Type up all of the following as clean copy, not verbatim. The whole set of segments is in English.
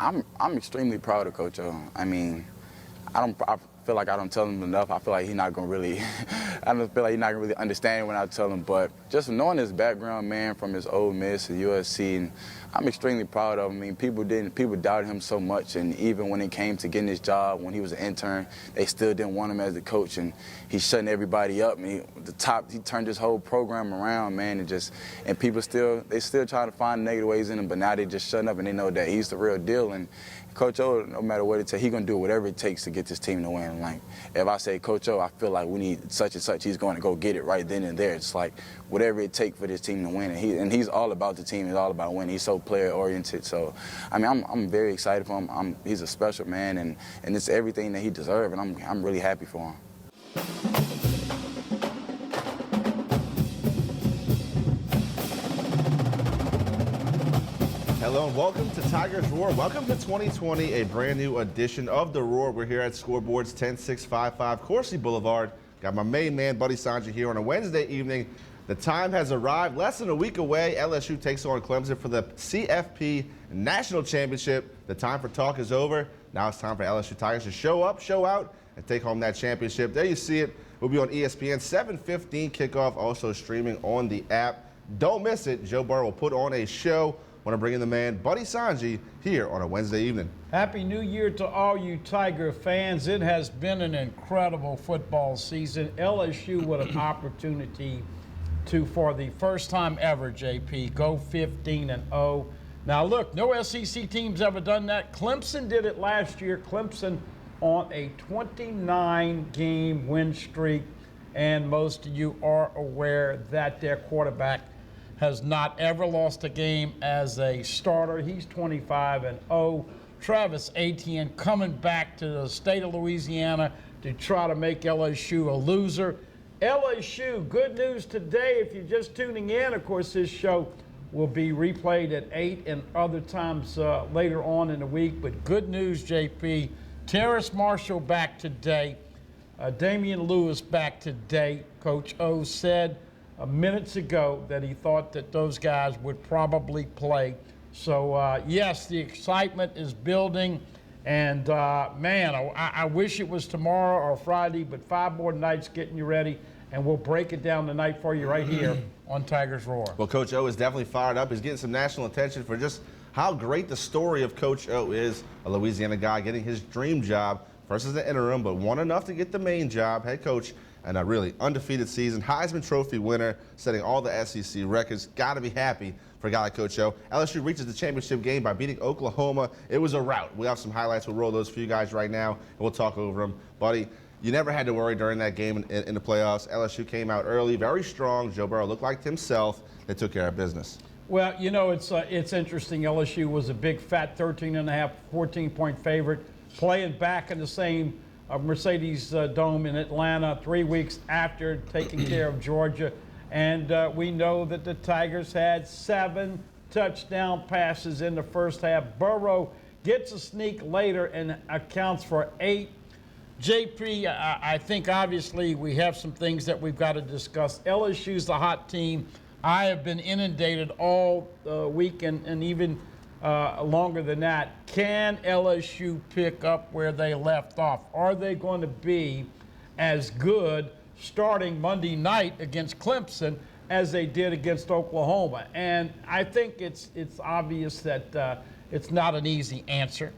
I'm extremely proud of Coach O. I mean, I feel like I don't tell him enough. I feel like he's not gonna really, I don't feel like he's not gonna really understand when I tell him. But just knowing his background, man, from his Ole Miss to USC, and I'm extremely proud of him. I mean, people doubted him so much, and even when it came to getting his job, when he was an intern, they still didn't want him as the coach, and he's shutting everybody up. And he turned his whole program around, man, and people still try to find negative ways in him, but now they just shutting up and they know that he's the real deal. And Coach O, no matter what it takes, he's going to do whatever it takes to get this team to win. Like, if I say, Coach O, I feel like we need such and such, he's going to go get it right then and there. It's like whatever it takes for this team to win. And he's all about the team. He's all about winning. He's so player-oriented. So, I mean, I'm very excited for him. He's a special man, and it's everything that he deserves, and I'm really happy for him. Hello and welcome to Tigers Roar. Welcome to 2020, a brand new edition of The Roar. We're here at Scoreboards 10655 Coursey Boulevard. Got my main man, Buddy Sanjay, here on a Wednesday evening. The time has arrived. Less than a week away, LSU takes on Clemson for the CFP National Championship. The time for talk is over. Now it's time for LSU Tigers to show up, show out, and take home that championship. There you see it. We'll be on ESPN, 7:15 kickoff, also streaming on the app. Don't miss it. Joe Burrow will put on a show. Want to bring in the man, Buddy Sanjay, here on a Wednesday evening. Happy New Year to all you Tiger fans. It has been an incredible football season. LSU with an opportunity to, for the first time ever, JP, go 15-0. Now, look, no SEC team's ever done that. Clemson did it last year. Clemson on a 29-game win streak, and most of you are aware that their quarterback has not ever lost a game as a starter. He's 25-0. Travis Etienne coming back to the state of Louisiana to try to make LSU a loser. LSU, good news today if you're just tuning in. Of course, this show will be replayed at 8 and other times later on in the week. But good news, JP. Terrace Marshall back today. Damian Lewis back today. Coach O said minutes ago that he thought that those guys would probably play. So, yes, the excitement is building. And, man, I wish it was tomorrow or Friday, but 5 more nights getting you ready. And we'll break it down tonight for you right here on Tigers Roar. Well, Coach O is definitely fired up. He's getting some national attention for just how great the story of Coach O is, a Louisiana guy getting his dream job, first as an interim, but won enough to get the main job, head coach, and a really undefeated season. Heisman Trophy winner, setting all the SEC records. Got to be happy for a guy like Coach O. LSU reaches the championship game by beating Oklahoma. It was a rout. We have some highlights. We'll roll those for you guys right now, and we'll talk over them. Buddy, you never had to worry during that game in the playoffs. LSU came out early, very strong. Joe Burrow looked like himself. They took care of business. Well, you know, it's interesting. LSU was a big, fat 13.5, 14-point favorite, playing back in the same Mercedes Dome in Atlanta 3 weeks after taking care of Georgia. And we know that the Tigers had 7 touchdown passes in the first half. Burrow gets a sneak later and accounts for 8. JP, I think obviously we have some things that we've got to discuss. LSU's the hot team. I have been inundated all week and even longer than that. Can LSU pick up where they left off? Are they going to be as good starting Monday night against Clemson as they did against Oklahoma? And I think it's obvious that it's not an easy answer.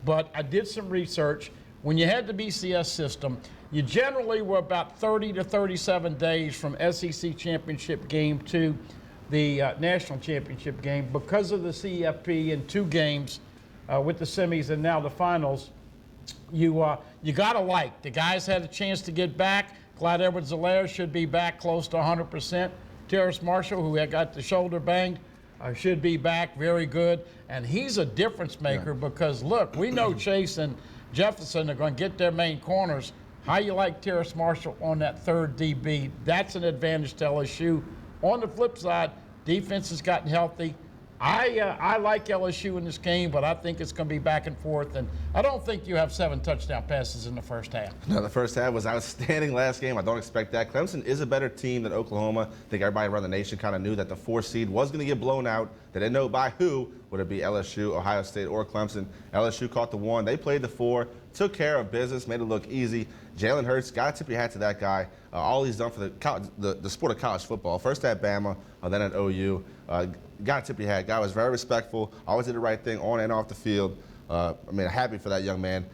But I did some research. When you had the BCS system, you generally were about 30 to 37 days from SEC championship game to the national championship game. Because of the CFP in 2 games with the semis and now the finals, you got to like. The guys had a chance to get back. Clyde Edwards-Helaire should be back close to 100%. Terrace Marshall, who had got the shoulder banged, should be back very good. And he's a difference maker because, look, we know Chase and Jefferson are going to get their main corners. How you like Terrace Marshall on that third DB? That's an advantage to LSU. On the flip side, defense has gotten healthy. I like LSU in this game, but I think it's going to be back and forth, and I don't think you have 7 touchdown passes in the first half. No, the first half was outstanding last game. I don't expect that. Clemson is a better team than Oklahoma. I think everybody around the nation kind of knew that the 4th seed was going to get blown out. They didn't know by who. Would it be LSU, Ohio State, or Clemson? LSU caught the 1. They played the 4, took care of business, made it look easy. Jalen Hurts, got to tip your hat to that guy. All he's done for the sport of college football. First at Bama, then at OU. Got to tip your hat. Guy was very respectful. Always did the right thing on and off the field. Happy for that young man.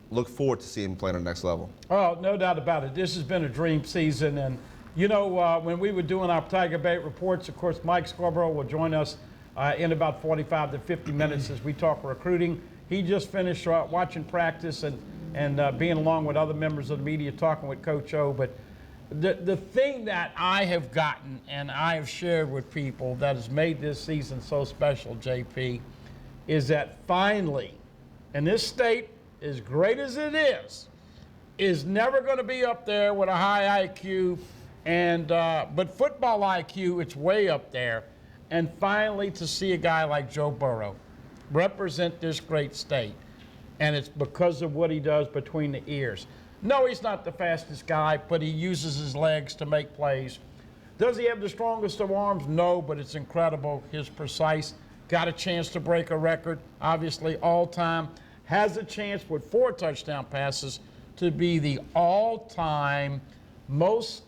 Look forward to seeing him play on the next level. Oh, no doubt about it. This has been a dream season. And, when we were doing our Tiger Bait reports, of course, Mike Scarborough will join us in about 45 to 50 minutes as we talk recruiting. He just finished watching practice and being along with other members of the media talking with Coach O. But the thing that I have gotten and I have shared with people that has made this season so special, JP, is that finally, and this state, as great as it is never going to be up there with a high IQ, but football IQ, it's way up there. And finally, to see a guy like Joe Burrow represent this great state, and it's because of what he does between the ears. No, he's not the fastest guy, but he uses his legs to make plays. Does he have the strongest of arms? No, but it's incredible. His precise, got a chance to break a record, obviously all-time, has a chance with 4 touchdown passes to be the all-time most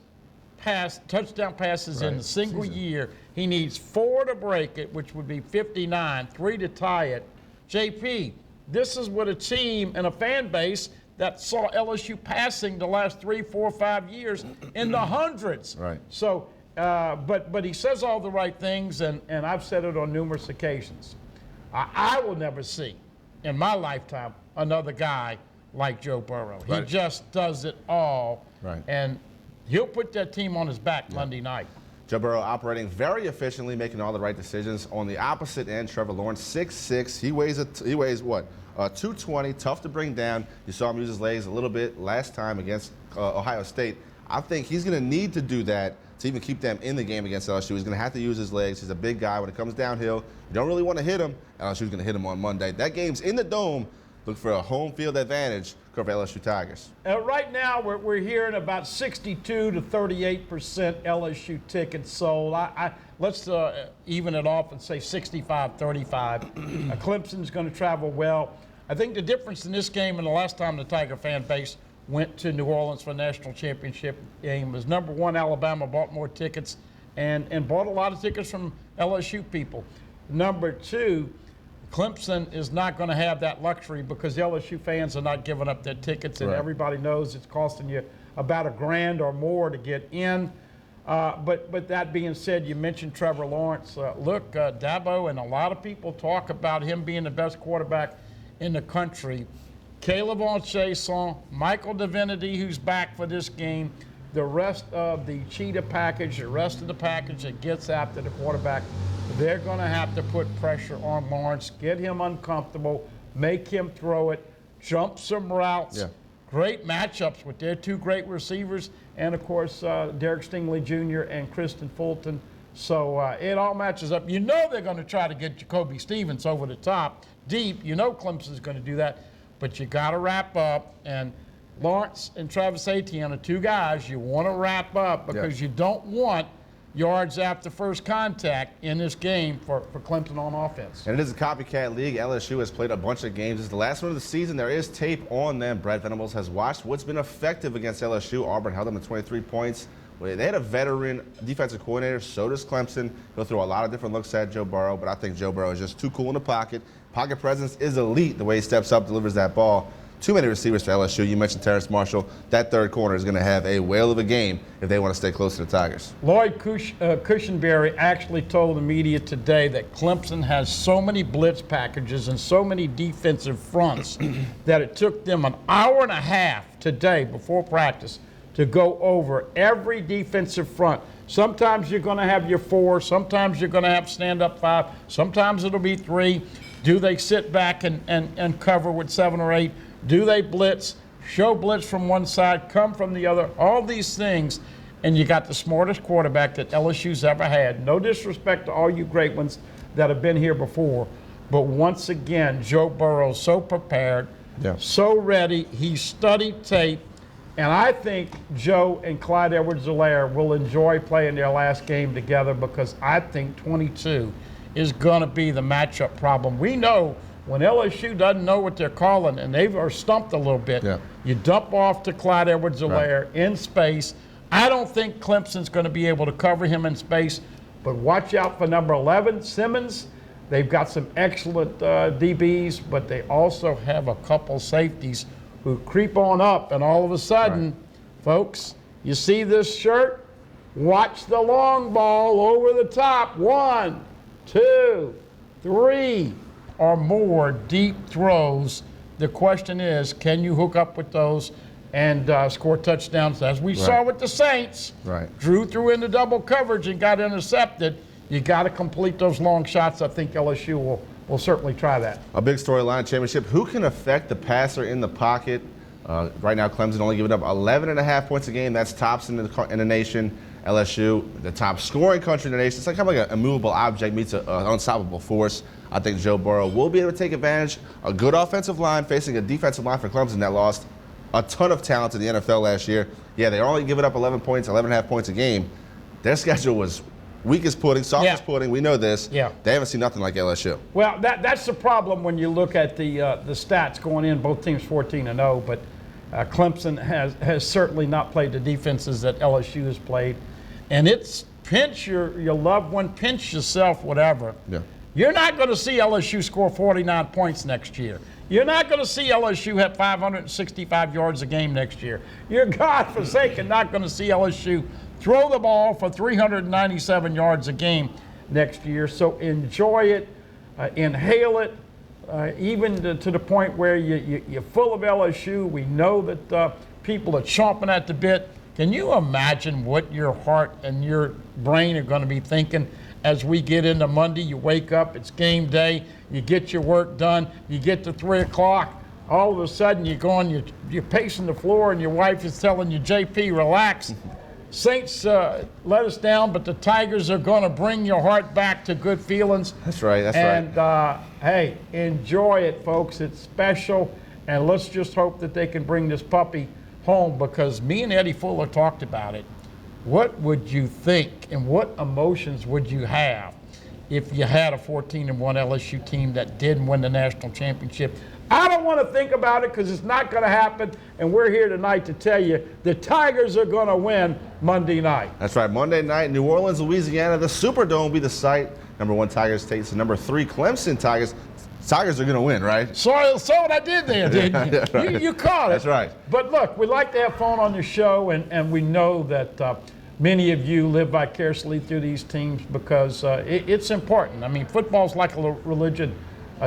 touchdown passes in a single year. He needs 4 to break it, which would be 59, 3 to tie it. JP, this is what a team and a fan base that saw LSU passing the last 3, 4, 5 years in the hundreds. Right. So, but he says all the right things, and I've said it on numerous occasions. I will never see in my lifetime another guy like Joe Burrow. Right. He just does it all. Right. And he'll put that team on his back Monday night. Joe Burrow operating very efficiently, making all the right decisions. On the opposite end, Trevor Lawrence, 6'6". He weighs what? 220, tough to bring down. You saw him use his legs a little bit last time against Ohio State. I think he's going to need to do that to even keep them in the game against LSU. He's going to have to use his legs. He's a big guy. When it comes downhill, you don't really want to hit him. LSU's going to hit him on Monday. That game's in the Dome. Look for a home field advantage for LSU Tigers. Right now, we're hearing about 62 to 38% LSU tickets sold. Let's even it off and say 65-35. Clemson's going to travel well. I think the difference in this game and the last time the Tiger fan base went to New Orleans for a national championship game was, number one, Alabama bought more tickets and bought a lot of tickets from LSU people. Number two, Clemson is not going to have that luxury because the LSU fans are not giving up their tickets, and everybody knows it's costing you about $1,000 or more to get in. But that being said, you mentioned Trevor Lawrence. Dabo and a lot of people talk about him being the best quarterback in the country. Caleb Chason, Michael Divinity, who's back for this game, the rest of the cheetah package, the rest of the package that gets after the quarterback, they're going to have to put pressure on Lawrence, get him uncomfortable, make him throw it, jump some routes. Yeah. Great matchups with their 2 great receivers, and of course, Derek Stingley Jr. and Kristen Fulton. So it all matches up. You know they're going to try to get Jacoby Stevens over the top, deep. You know Clemson's going to do that, but you got to wrap up. And Lawrence and Travis Etienne are 2 guys you want to wrap up because you don't want yards after first contact in this game for Clemson on offense. And it is a copycat league. LSU has played a bunch of games. This is the last one of the season. There is tape on them. Brad Venables has watched what's been effective against LSU. Auburn held them to 23 points. They had a veteran defensive coordinator. So does Clemson. He'll throw a lot of different looks at Joe Burrow, but I think Joe Burrow is just too cool in the pocket. Pocket presence is elite the way he steps up, delivers that ball. Too many receivers for LSU. You mentioned Terrace Marshall. That third corner is going to have a whale of a game if they want to stay close to the Tigers. Lloyd Cushenberry actually told the media today that Clemson has so many blitz packages and so many defensive fronts that it took them an hour and a half today before practice to go over every defensive front. Sometimes you're going to have your 4, sometimes you're going to have stand-up 5, sometimes it'll be 3. Do they sit back and cover with 7 or 8? Do they blitz, show blitz from one side, come from the other, all these things, and you got the smartest quarterback that LSU's ever had. No disrespect to all you great ones, that have been here before. But once again, Joe Burrow so prepared, Yeah. so ready. He studied tape. And I think Joe and Clyde Edwards-Helaire will enjoy playing their last game together, because I think 22 is going to be the matchup problem. We know when LSU doesn't know what they're calling and they are stumped a little bit, Yeah. you dump off to Clyde Edwards-Helaire in space. I don't think Clemson's going to be able to cover him in space, but watch out for number 11, Simmons. They've got some excellent DBs, but they also have a couple safeties who creep on up, and all of a sudden, folks, you see this shirt? Watch the long ball over the top. 1, 2, 3 or more deep throws. The question is, can you hook up with those and score touchdowns? As we saw with the Saints, Drew threw into double coverage and got intercepted. You got to complete those long shots. I think LSU will certainly try that. A big storyline championship. Who can affect the passer in the pocket? Right now, Clemson only giving up 11.5 points a game. That's tops in the nation. LSU, the top scoring country in the nation. It's like kind of like an immovable object meets an unstoppable force. I think Joe Burrow will be able to take advantage. A good offensive line facing a defensive line for Clemson that lost a ton of talent to the NFL last year. Yeah, they're only giving up 11.5 points a game. Their schedule was weak as pudding, soft as pudding. We know this. Yeah. They haven't seen nothing like LSU. Well, that's the problem when you look at the stats going in. Both teams 14-0, but Clemson has certainly not played the defenses that LSU has played. And it's pinch your loved one, pinch yourself, whatever. Yeah. You're not going to see LSU score 49 points next year. You're not going to see LSU have 565 yards a game next year. You're godforsaken not going to see LSU throw the ball for 397 yards a game next year. So enjoy it, inhale it, even to the point where you're full of LSU. We know that people are chomping at the bit. Can you imagine what your heart and your brain are going to be thinking as we get into Monday? You wake up, it's game day, you get your work done, you get to 3 o'clock, all of a sudden you're pacing the floor and your wife is telling you, JP, relax. Saints let us down, but the Tigers are going to bring your heart back to good feelings. That's right, that's right. And, hey, enjoy it, folks. It's special, and let's just hope that they can bring this puppy home, because me and Eddie Fuller talked about it. What would you think and what emotions would you have if you had a 14-1 LSU team that didn't win the national championship? I don't want to think about it, because it's not going to happen, and we're here tonight to tell you the Tigers are going to win Monday night. That's right, Monday night, New Orleans, Louisiana. The Superdome will be the site. Number 1 Tigers takes the number 3 Clemson Tigers. Tigers are going to win, right? So what I did there, didn't you? Right. You caught it. That's right. But look, we like to have fun on the show, and we know that many of you live vicariously through these teams, because it's important. I mean, football's like a religion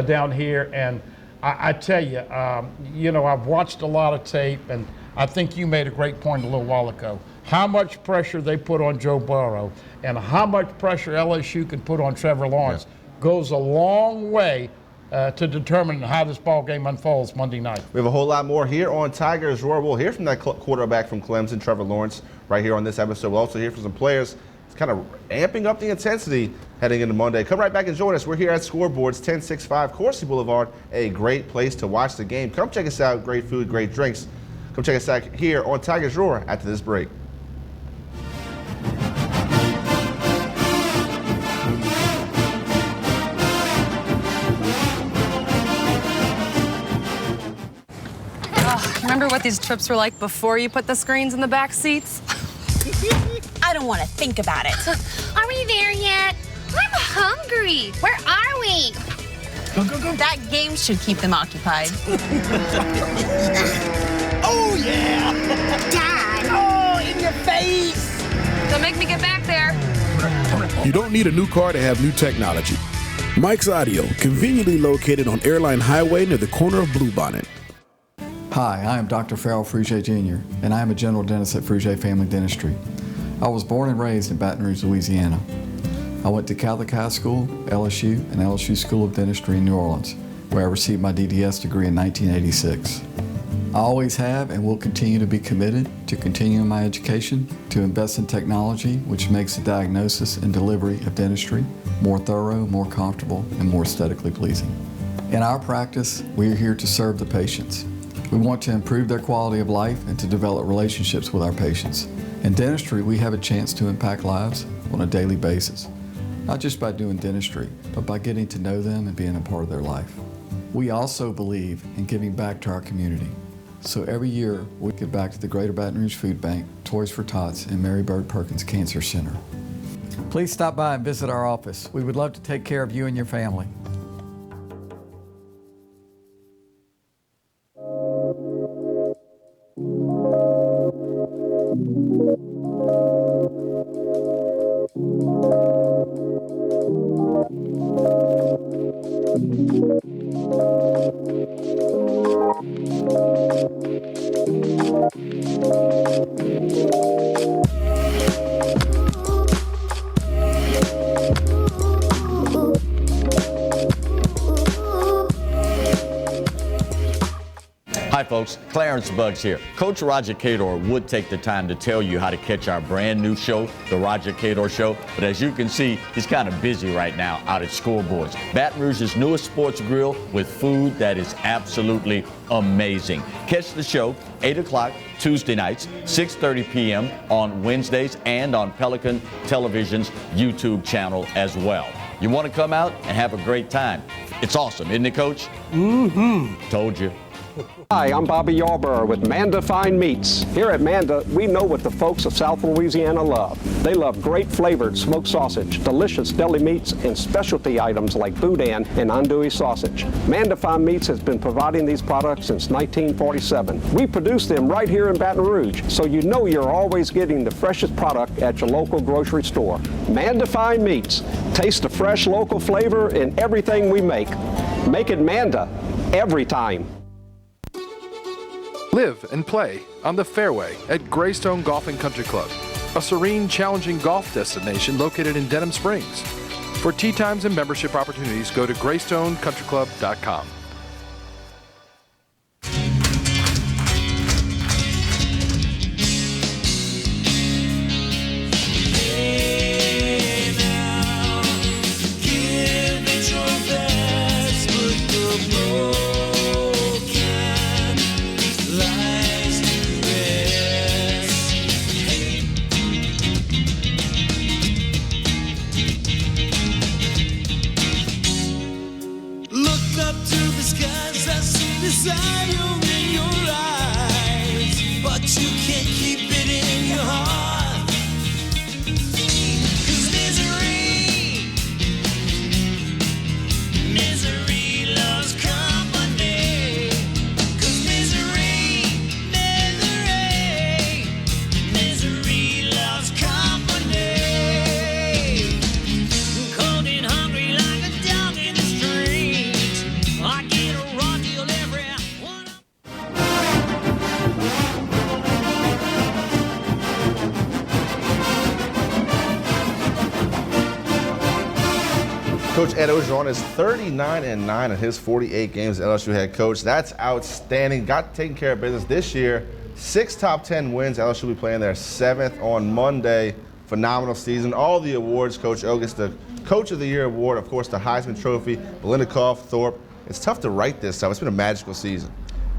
down here, and I tell you, I've watched a lot of tape, and I think you made a great point a little while ago. How much pressure they put on Joe Burrow and how much pressure LSU can put on Trevor Lawrence goes a long way to determine how this ball game unfolds Monday night. We have a whole lot more here on Tigers Roar. We'll hear from that quarterback from Clemson, Trevor Lawrence, right here on this episode. We'll also hear from some players. It's kind of amping up the intensity heading into Monday. Come right back and join us. We're here at Scoreboards 1065 Coursey Boulevard, a great place to watch the game. Come check us out. Great food, great drinks. Come check us out here on Tigers Roar after this break. Remember what these trips were like before you put the screens in the back seats? I don't want to think about it. Are we there yet? I'm hungry. Where are we? Go. That game should keep them occupied. Oh, yeah! Dad! Oh, in your face! Don't make me get back there. You don't need a new car to have new technology. Mike's Audio, conveniently located on Airline Highway near the corner of Bluebonnet. Hi, I am Dr. Farrell Frugier Jr., and I am a general dentist at Frugier Family Dentistry. I was born and raised in Baton Rouge, Louisiana. I went to Catholic High School, LSU, and LSU School of Dentistry in New Orleans, where I received my DDS degree in 1986. I always have and will continue to be committed to continuing my education, to invest in technology, which makes the diagnosis and delivery of dentistry more thorough, more comfortable, and more aesthetically pleasing. In our practice, we are here to serve the patients. We want to improve their quality of life and to develop relationships with our patients. In dentistry, we have a chance to impact lives on a daily basis, not just by doing dentistry, but by getting to know them and being a part of their life. We also believe in giving back to our community. So every year, we give back to the Greater Baton Rouge Food Bank, Toys for Tots, and Mary Bird Perkins Cancer Center. Please stop by and visit our office. We would love to take care of you and your family. Hi folks, Clarence Buggs here. Coach Roger Cador would take the time to tell you how to catch our brand new show, The Roger Cador Show, but as you can see, he's kind of busy right now out at Scoreboards, Baton Rouge's newest sports grill with food that is absolutely amazing. Catch the show 8 o'clock Tuesday nights, 6:30 p.m. on Wednesdays and on Pelican Television's YouTube channel as well. You want to come out and have a great time. It's awesome, isn't it, Coach? Mm-hmm. Told you. Hi, I'm Bobby Yarborough with Manda Fine Meats. Here at Manda, we know what the folks of South Louisiana love. They love great flavored smoked sausage, delicious deli meats, and specialty items like boudin and andouille sausage. Manda Fine Meats has been providing these products since 1947. We produce them right here in Baton Rouge, so you know you're always getting the freshest product at your local grocery store. Manda Fine Meats. Taste the fresh local flavor in everything we make. Make it Manda every time. Live and play on the fairway at Greystone Golf and Country Club, a serene, challenging golf destination located in Denham Springs. For tee times and membership opportunities, go to GreystoneCountryClub.com. Coach Ed Orgeron is 39-9 in his 48 games as LSU head coach. That's outstanding. Got taken care of business this year. 6 top 10 wins. LSU will be playing their 7th on Monday. Phenomenal season. All the awards. Coach O gets the Coach of the Year award. Of course, the Heisman Trophy. Biletnikoff, Thorpe. It's tough to write this stuff. It's been a magical season.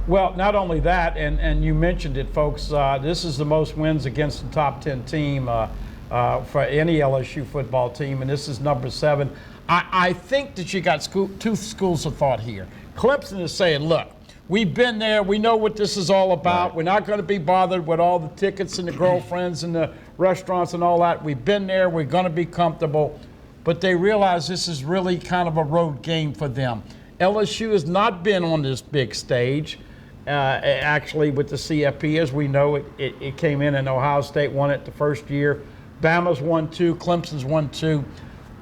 Well, not only that, and you mentioned it, folks, this is the most wins against the top 10 team for any LSU football team, and this is number 7. I think that you got two schools of thought here. Clemson is saying, look, we've been there. We know what this is all about. Right. We're not going to be bothered with all the tickets and the girlfriends and the restaurants and all that. We've been there. We're going to be comfortable. But they realize this is really kind of a road game for them. LSU has not been on this big stage. Actually, with the CFP, as we know, it came in and Ohio State won it the first year. Bama's won 2. Clemson's won 2.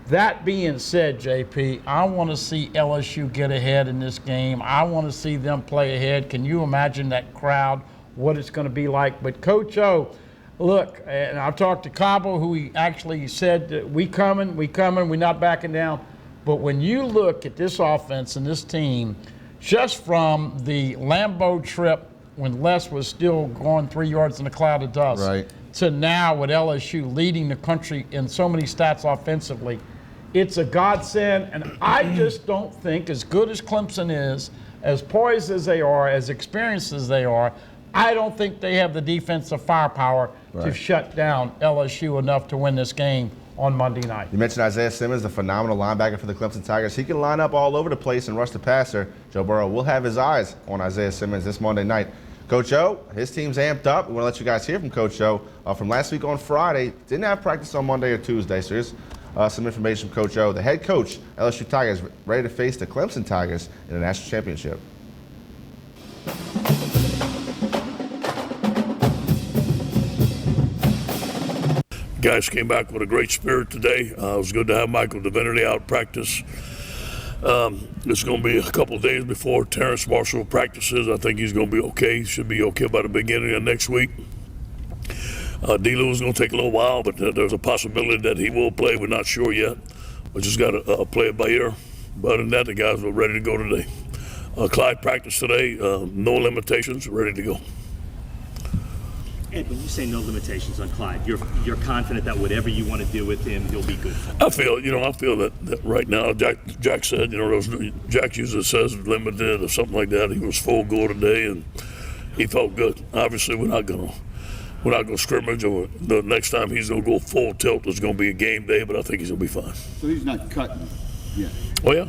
That being said, JP, I want to see LSU get ahead in this game. I want to see them play ahead. Can you imagine that crowd, what it's going to be like? But Coach O, look, and I've talked to Cabo, who he actually said, we coming, we're not backing down. But when you look at this offense and this team, just from the Lambeau trip when Les was still going 3 yards in a cloud of dust, Right. to now with LSU leading the country in so many stats offensively, it's a godsend. And I just don't think, as good as Clemson is, as poised as they are, as experienced as they are, I don't think they have the defensive firepower to shut down LSU enough to win this game on Monday night. You mentioned Isaiah Simmons, the phenomenal linebacker for the Clemson Tigers. He can line up all over the place and rush the passer. Joe Burrow will have his eyes on Isaiah Simmons this Monday night. Coach O, his team's amped up. We want to let you guys hear from Coach O from last week on Friday. Didn't have practice on Monday or Tuesday, so here's some information from Coach O. The head coach, LSU Tigers, ready to face the Clemson Tigers in the national championship. Guys came back with a great spirit today. It was good to have Michael Divinity out practice. It's going to be a couple of days before Terrence Marshall practices. I think he's going to be okay. He should be okay by the beginning of next week. D-Lou is going to take a little while, but there's a possibility that he will play. We're not sure yet. We just got to play it by ear. But other than that, the guys were ready to go today. Clyde practiced today. No limitations, ready to go. Ed, when you say no limitations on Clyde, you're confident that whatever you want to do with him, he'll be good for. I feel that right now, Jack said, Jack usually says limited or something like that. He was full go today, and he felt good. Obviously, we're not gonna scrimmage, or the next time he's gonna go full tilt is gonna be a game day, but I think he's gonna be fine. So he's not cutting yet? Oh yeah,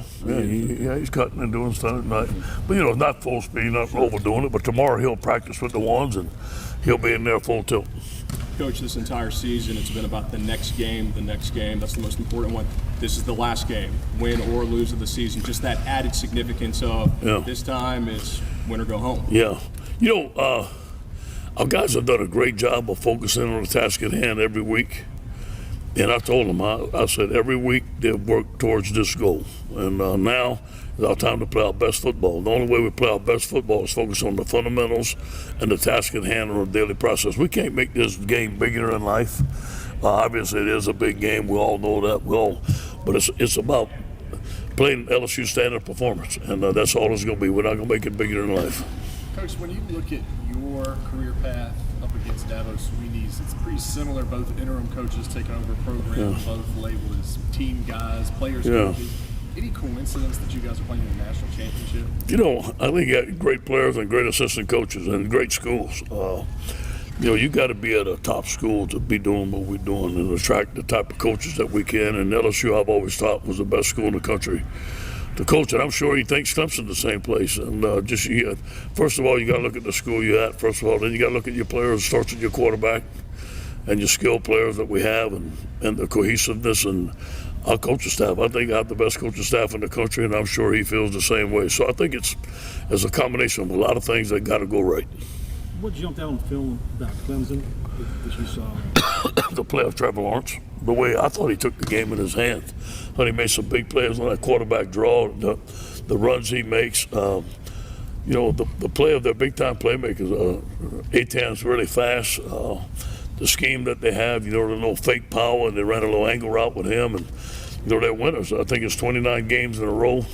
he's cutting and doing stuff at night, but not full speed, not overdoing it. But tomorrow he'll practice with the ones and he'll be in there full tilt. Coach, this entire season, it's been about the next game. That's the most important one. This is the last game, win or lose of the season. Just that added significance of this time is win or go home. Yeah. Our guys have done a great job of focusing on the task at hand every week. And I told them, I said every week they've worked towards this goal. And now is our time to play our best football. The only way we play our best football is focus on the fundamentals and the task at hand on a daily process. We can't make this game bigger than life. Obviously, it is a big game. We all know that. But it's about playing LSU standard performance, and that's all it's going to be. We're not going to make it bigger than life. Coach, when you look at your career path up against Dabo Swinney's, it's pretty similar. Both interim coaches taking over programs, both labeled as team guys, players coaches. Any coincidence that you guys are playing in the national championship? I think you got great players and great assistant coaches and great schools. You got to be at a top school to be doing what we're doing and attract the type of coaches that we can. And LSU, I've always thought, was the best school in the country to coach. And I'm sure he thinks Clemson's the same place. And first of all, you got to look at the school you're at, first of all. Then you got to look at your players. It starts with your quarterback and your skilled players that we have and the cohesiveness and our coaching staff. I think I have the best coaching staff in the country, and I'm sure he feels the same way. So I think it's a combination of a lot of things that got to go right. What jumped out on film about Clemson that you saw? The play of Trevor Lawrence. The way I thought he took the game in his hands. I thought he made some big plays on that quarterback draw, the runs he makes. The play of their big-time playmakers. Eitan's really fast. The scheme that they have, there's no fake power, and they ran a little angle route with him, and they're winners. I think it's 29 games in a row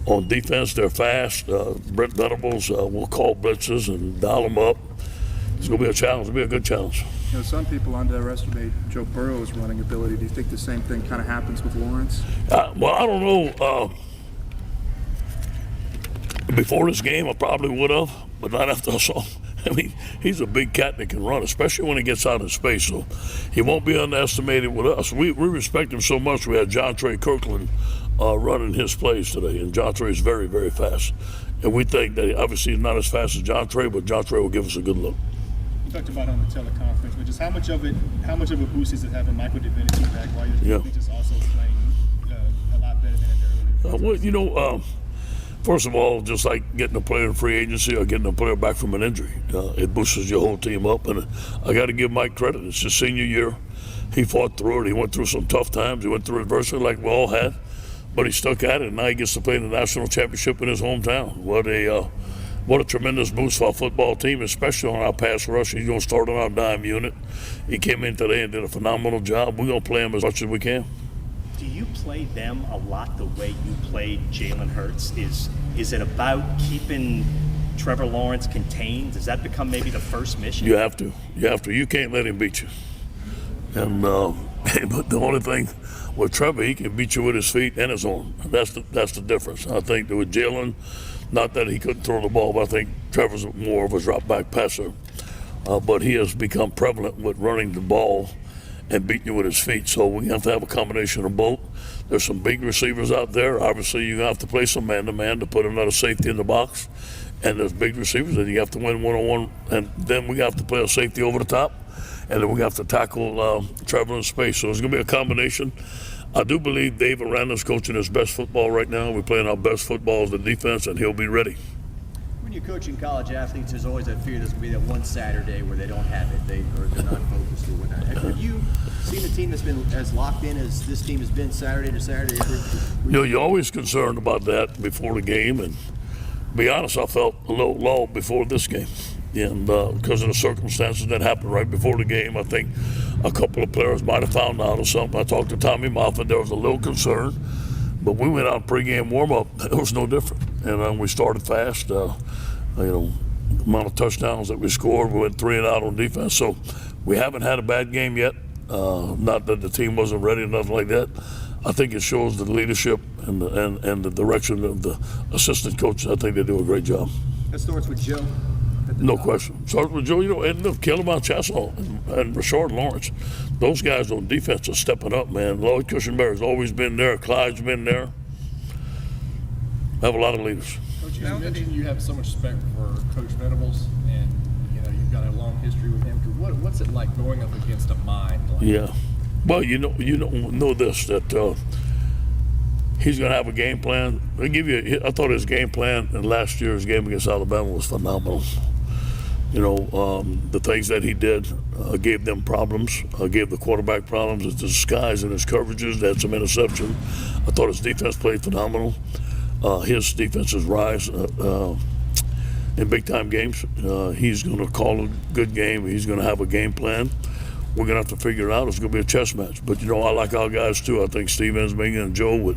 on defense. They're fast. Brent Venables will call blitzes and dial them up. It's going to be a challenge. It'll be a good challenge. Some people underestimate Joe Burrow's running ability. Do you think the same thing kind of happens with Lawrence? Well, I don't know. Before this game, I probably would have, but not after I saw him. I mean, he's a big cat that can run, especially when he gets out of space. So he won't be underestimated with us. We respect him so much. We had John Trey Kirkland running his plays today, and John Trey is very, very fast. And we think that obviously he's not as fast as John Trey, but John Trey will give us a good look. You talked about on the teleconference, but just how much of a boost is it having Michael Divinity back while you're just also playing a lot better than at the early? First of all, just like getting a player in free agency or getting a player back from an injury, it boosts your whole team up. And I got to give Mike credit. It's his senior year. He fought through it. He went through some tough times. He went through adversity like we all had, but he stuck at it. And now he gets to play in the national championship in his hometown. What a tremendous boost for our football team, especially on our pass rush. He's going to start on our dime unit. He came in today and did a phenomenal job. We're going to play him as much as we can. Do you play them a lot the way you played Jalen Hurts? Is it about keeping Trevor Lawrence contained? Does that become maybe the first mission? You have to. You can't let him beat you. And but the only thing with Trevor, he can beat you with his feet and his arm. That's the difference. I think that with Jalen, not that he couldn't throw the ball, but I think Trevor's more of a drop back passer. But he has become prevalent with running the ball and beating you with his feet. So we have to have a combination of both. There's some big receivers out there. Obviously, you have to play some man-to-man to put another safety in the box. And there's big receivers that you have to win one-on-one. And then we have to play a safety over the top. And then we have to tackle Trevor in space. So it's going to be a combination. I do believe Dave Aranda's coaching his best football right now. We're playing our best football as the defense, and he'll be ready. When you're coaching college athletes, there's always that fear there's going to be that one Saturday where they don't have it, they're not focused or whatnot. Have you seen a team that's been as locked in as this team has been Saturday to Saturday? You're always concerned about that before the game, and to be honest, I felt a little low before this game. And because of the circumstances that happened right before the game, I think a couple of players might have found out or something. I talked to Tommy Moffitt. There was a little concern, but we went out pregame warm-up. It was no different, and we started fast. The amount of touchdowns that we scored, we went 3 and out on defense. So we haven't had a bad game yet. Not that the team wasn't ready or nothing like that. I think it shows the leadership and the direction of the assistant coaches. I think they do a great job. That starts with Joe. No question. Starts with Joe, and look, Keleban Chassel and Rashard Lawrence. Those guys on defense are stepping up, man. Lloyd Cushenberry's always been there. Clyde's been there. Have a lot of leaders. Coach, you mentioned you have so much respect for Coach Venables, and you've got a long history with him. What's it like going up against a mind like Yeah. Well, you know this, that he's going to have a game plan. I thought his game plan in last year's game against Alabama was phenomenal. The things that he did gave them problems, gave the quarterback problems. His disguise and his coverages, they had some interception. I thought his defense played phenomenal. His defense's rise in big-time games. He's going to call a good game. He's going to have a game plan. We're going to have to figure it out. It's going to be a chess match. But, I like our guys, too. I think Steve Ensminger and Joe, with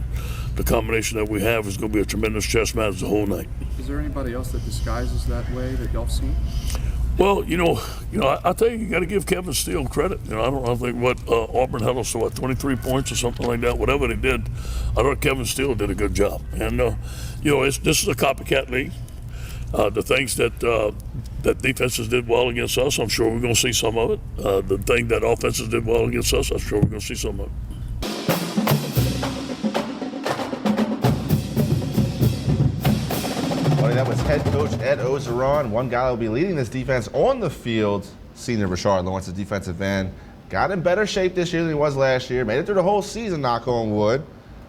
the combination that we have, is going to be a tremendous chess match the whole night. Is there anybody else that disguises that way that y'all seen? Well, I tell you got to give Kevin Steele credit. I think what Auburn held us to 23 points or something like that. Whatever they did, I thought Kevin Steele did a good job. And this is a copycat league. The things that defenses did well against us, I'm sure we're going to see some of it. The thing that offenses did well against us, I'm sure we're going to see some of it. That was head coach Ed Ogeron. One guy that will be leading this defense on the field, senior Rashard Lawrence's defensive end. Got in better shape this year than he was last year. Made it through the whole season, knock on wood.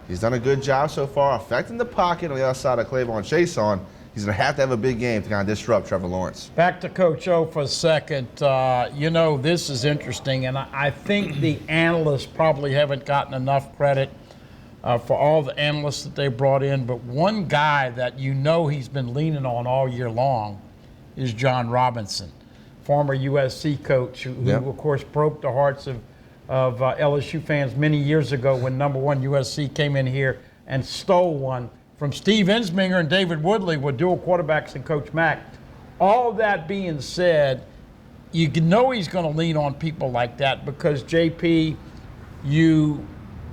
He's done a good job so far, affecting the pocket on the other side of Clavon Chason. He's going to have a big game to kind of disrupt Trevor Lawrence. Back to Coach O for a second. This is interesting, and I think the analysts probably haven't gotten enough credit for all the analysts that they brought in, but one guy that he's been leaning on all year long is John Robinson, former USC coach, who of course broke the hearts of LSU fans many years ago when #1 USC came in here and stole one from Steve Ensminger and David Woodley with dual quarterbacks and Coach Mack. All that being said, you know he's going to lean on people like that because, JP, you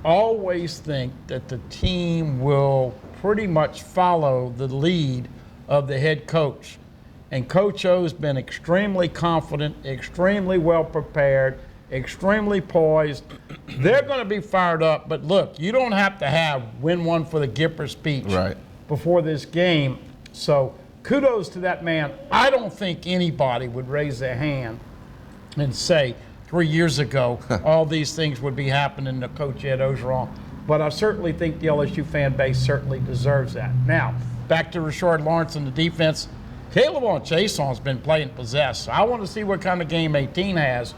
always think that the team will pretty much follow the lead of the head coach. And Coach O's been extremely confident, extremely well prepared, extremely poised. They're going to be fired up. But look, you don't have to win one for the Gipper speech before this game. So kudos to that man. I don't think anybody would raise their hand and say 3 years ago all these things would be happening to Coach Ed Ogeron. But I certainly think the LSU fan base certainly deserves that. Now, back to Rashard Lawrence and the defense. Keleban Chason's been playing possessed. So I want to see what kind of game 18 has.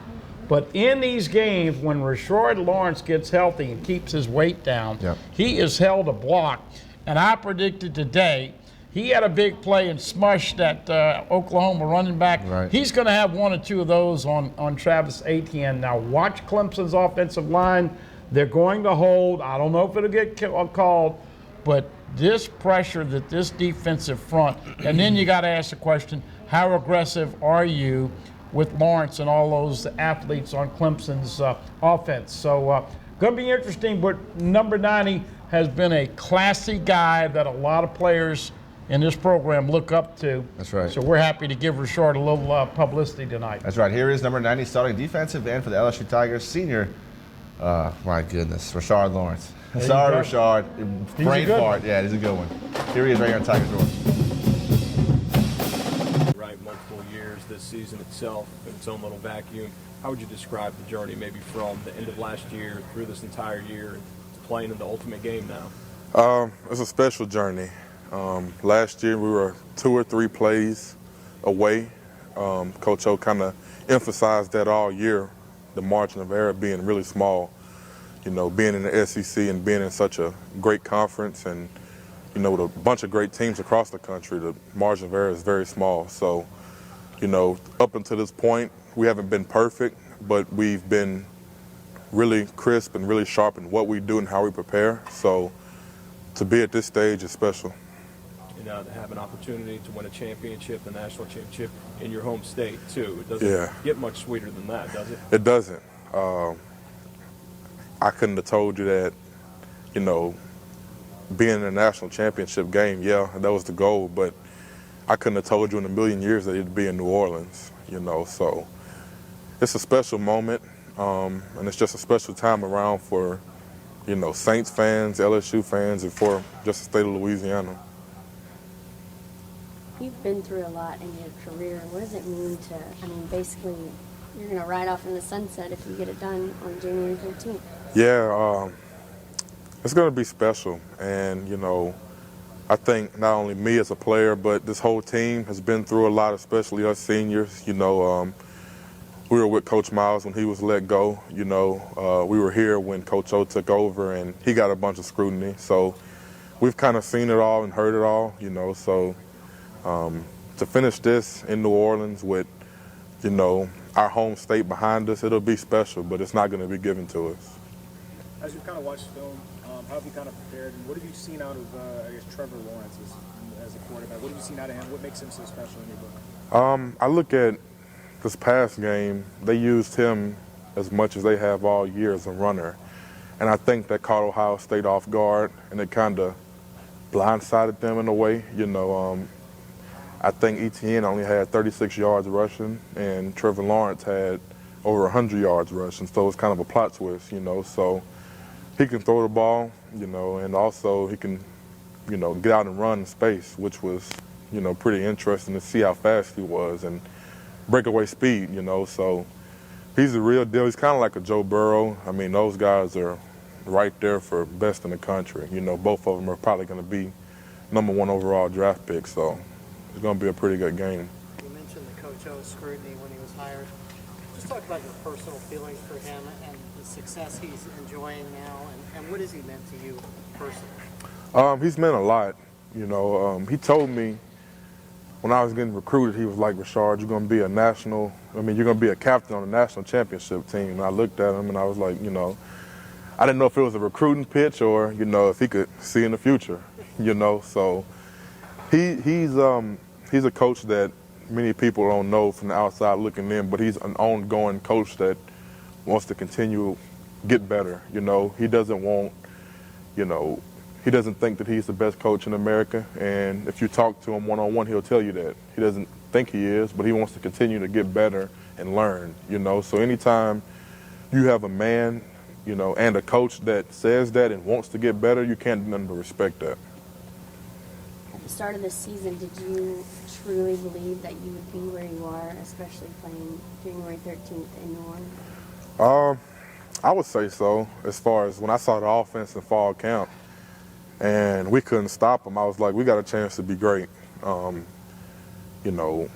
But in these games, when Rashard Lawrence gets healthy and keeps his weight down, he is held a block. And I predicted today, he had a big play and smushed that Oklahoma running back. He's going to have 1 or 2 of those on Travis Etienne. Now watch Clemson's offensive line. They're going to hold. I don't know if it'll get called, but this pressure that this defensive front, and then you got to ask the question, how aggressive are you with Lawrence and all those athletes on Clemson's offense? So going to be interesting, but number 90 has been a classy guy that a lot of players in this program look up to. That's right. So we're happy to give Rashard a little publicity tonight. That's right. Here is number 90 starting defensive end for the LSU Tigers, senior. My goodness, Rashard Lawrence. Sorry, Rashard. Brain fart. Yeah, he's a good one. Here he is right here on Tigers Roar. Right, multiple years, this season itself in its own little vacuum. How would you describe the journey maybe from the end of last year through this entire year to playing in the ultimate game now? It's a special journey. Last year we were 2 or 3 plays away. Coach O kind of emphasized that all year, the margin of error being really small. You know, being in the SEC and being in such a great conference and, you know, with a bunch of great teams across the country, the margin of error is very small. So, you know, up until this point, we haven't been perfect, but we've been really crisp and really sharp in what we do and how we prepare. So to be at this stage is special. And to have an opportunity to win a championship, the national championship, in your home state, too. It doesn't get much sweeter than that, does it? It doesn't. I couldn't have told you that, you know, being in a national championship game, yeah, that was the goal, but I couldn't have told you in a million years that it'd be in New Orleans, you know, so it's a special moment, and it's just a special time around for, you know, Saints fans, LSU fans, and for just the state of Louisiana. You've been through a lot in your career. What does it mean to, I mean, basically, you're going to ride off in the sunset if you get it done on January 13th. Yeah, it's going to be special. And, you know, I think not only me as a player, but this whole team has been through a lot, especially us seniors. You know, we were with Coach Miles when he was let go. You know, we were here when Coach O took over, and he got a bunch of scrutiny. So we've kind of seen it all and heard it all, you know. So to finish this in New Orleans with, you know, our home state behind us, it'll be special, but it's not going to be given to us. As you've kind of watched film, how have you kind of prepared, and what have you seen out of, I guess, Trevor Lawrence as a quarterback? What have you seen out of him? What makes him so special in your book? I look at this past game, they used him as much as they have all year as a runner. And I think that caught Ohio State off guard, and it kind of blindsided them in a way. You know, I think Etienne only had 36 yards rushing, and Trevor Lawrence had over 100 yards rushing. So it's kind of a plot twist, you know. So he can throw the ball, you know, and also he can, you know, get out and run in space, which was, you know, pretty interesting to see how fast he was and breakaway speed, you know. So he's the real deal. He's kind of like a Joe Burrow. I mean, those guys are right there for best in the country. You know, both of them are probably going to be #1 overall draft picks. So it's going to be a pretty good game. You mentioned the Coach O scrutiny when he was hired. Just talk about your personal feelings for him and the success he's enjoying now, and what has he meant to you personally? He's meant a lot. You know, he told me when I was getting recruited, he was like, Rashard, you're going to be you're going to be a captain on a national championship team. And I looked at him and I was like, you know, I didn't know if it was a recruiting pitch or, you know, if he could see in the future, you know. So he's a coach that many people don't know from the outside looking in, but he's an ongoing coach that wants to continue get better. You know, he doesn't want, you know, he doesn't think that he's the best coach in America, and if you talk to him one-on-one, he'll tell you that. He doesn't think he is, but he wants to continue to get better and learn, you know. So anytime you have a man, you know, and a coach that says that and wants to get better, you can't do nothing but respect that. At the start of this season, did you truly believe that you would be where you are, especially playing January 13th in New Orleans? I would say so. As far as when I saw the offense in fall camp and we couldn't stop them, I was like, we got a chance to be great. You know,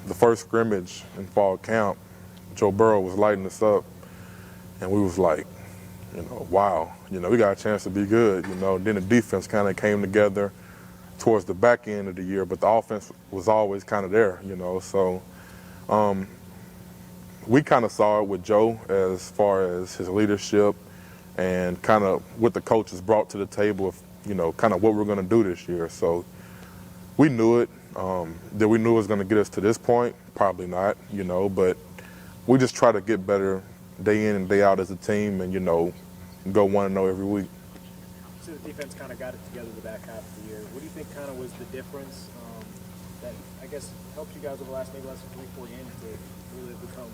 the first scrimmage in fall camp, Joe Burrow was lighting us up, and we was like, you know, wow, you know, we got a chance to be good, you know. Then the defense kind of came together towards the back end of the year, but the offense was always kind of there, you know. So we kind of saw it with Joe as far as his leadership and kind of what the coaches brought to the table you know, kind of what we're going to do this year. So we knew it. That we knew it was going to get us to this point? Probably not, you know, but we just try to get better day in and day out as a team and, you know, go 1-0 every week. So the defense kind of got it together the back half of the year. What do you think kind of was the difference that, I guess, helped you guys over the last 3-4 games to really become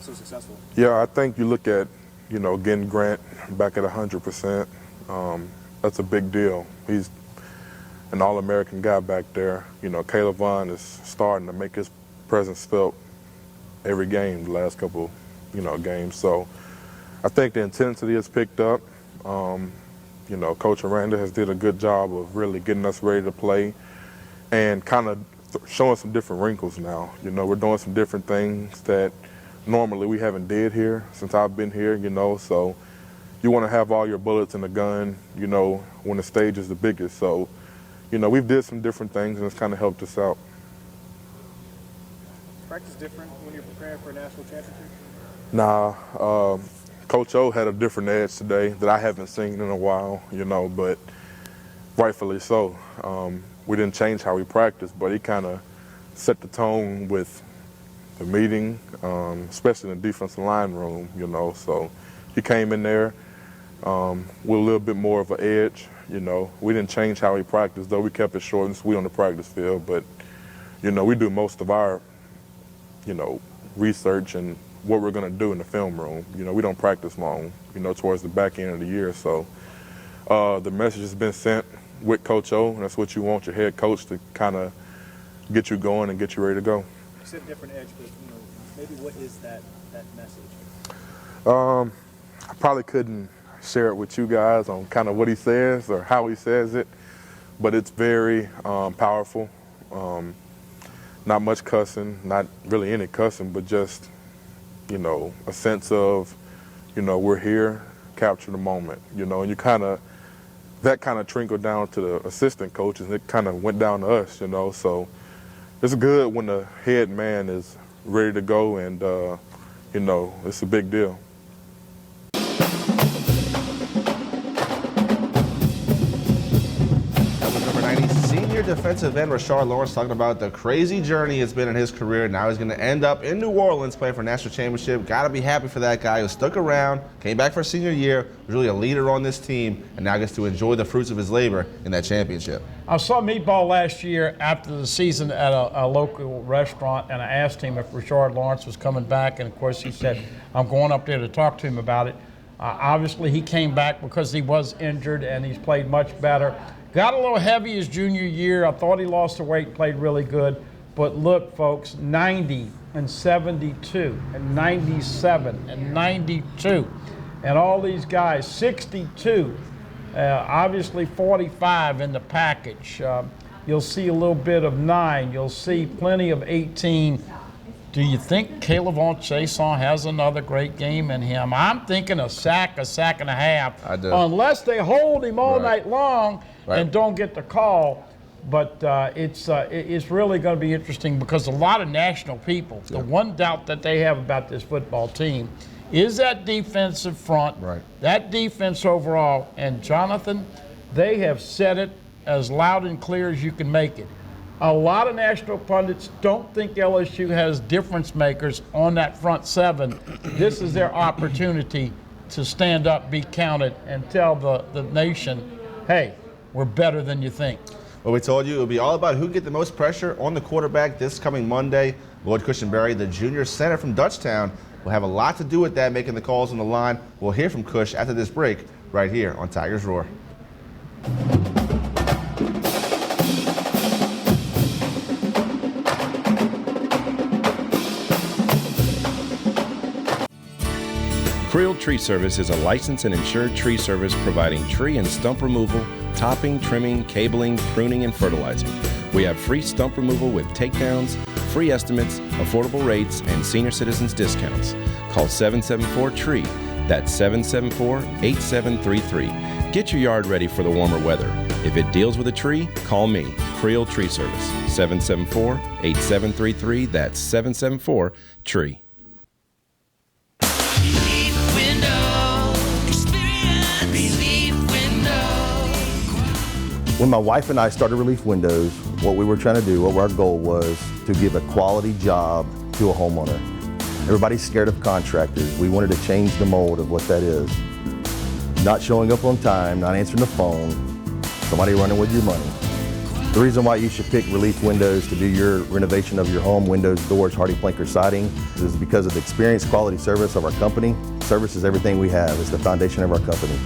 so successful? Yeah, I think you look at, you know, getting Grant back at 100%. That's a big deal. He's an All-American guy back there. You know, Caleb Vaughn is starting to make his presence felt every game, the last couple, you know, games. So I think the intensity has picked up. You know, Coach Aranda has did a good job of really getting us ready to play and kind of showing some different wrinkles now. You know, we're doing some different things that normally we haven't did here since I've been here, you know, so you want to have all your bullets in the gun, you know, when the stage is the biggest. So, you know, we've did some different things and it's kind of helped us out. Practice different when you're preparing for a national championship? Nah, Coach O had a different edge today that I haven't seen in a while, you know, but rightfully so. We didn't change how we practiced, but he kind of set the tone with the meeting, especially in the defensive line room, you know. So he came in there with a little bit more of an edge, you know. We didn't change how we practiced, though we kept it short and sweet on the practice field, but, you know, we do most of our, you know, research and what we're going to do in the film room. You know, we don't practice long, you know, towards the back end of the year. So the message has been sent with Coach O, and that's what you want your head coach to kind of get you going and get you ready to go. You said different edge, but, you know, maybe what is that message? I probably couldn't share it with you guys on kind of what he says or how he says it, but it's very powerful. Not much cussing, not really any cussing, but just, you know, a sense of, you know, we're here, capture the moment, you know, and that kind of trickled down to the assistant coaches, and it kind of went down to us, you know, so it's good when the head man is ready to go, and, you know, it's a big deal. Senior defensive end Rashard Lawrence talking about the crazy journey it's been in his career. Now he's going to end up in New Orleans playing for a national championship. Got to be happy for that guy who stuck around, came back for senior year, was really a leader on this team, and now gets to enjoy the fruits of his labor in that championship. I saw Meatball last year after the season at a local restaurant, and I asked him if Rashard Lawrence was coming back, and of course he said, I'm going up there to talk to him about it. Obviously he came back because he was injured, and he's played much better. Got a little heavy his junior year. I thought he lost the weight, played really good. But look, folks, 90 and 72 and 97 and 92. And all these guys, 62, obviously 45 in the package. You'll see a little bit of 9. You'll see plenty of 18. Do you think K'Lavon Chaisson has another great game in him? I'm thinking a sack and a half. I do. Unless they hold him all night long and don't get the call. But it's really going to be interesting because a lot of national people, the one doubt that they have about this football team is that defensive front, that defense overall. And Jonathan, they have said it as loud and clear as you can make it. A lot of national pundits don't think LSU has difference makers on that front seven. This is their opportunity to stand up, be counted, and tell the nation, hey, we're better than you think. Well, we told you it would be all about who get the most pressure on the quarterback this coming Monday. Lloyd Cushenberry, the junior center from Dutchtown, will have a lot to do with that, making the calls on the line. We'll hear from Cush after this break right here on Tigers Roar. Creel Tree Service is a licensed and insured tree service providing tree and stump removal, topping, trimming, cabling, pruning, and fertilizing. We have free stump removal with takedowns, free estimates, affordable rates, and senior citizens discounts. Call 774-TREE. That's 774-8733. Get your yard ready for the warmer weather. If it deals with a tree, call me, Creel Tree Service, 774-8733. That's 774-TREE. When my wife and I started Relief Windows, what we were trying to do, what our goal was to give a quality job to a homeowner. Everybody's scared of contractors. We wanted to change the mold of what that is. Not showing up on time, not answering the phone, somebody running with your money. The reason why you should pick Relief Windows to do your renovation of your home, windows, doors, HardiePlank, or siding, is because of the experience, quality service of our company. Service is everything we have. It's the foundation of our company.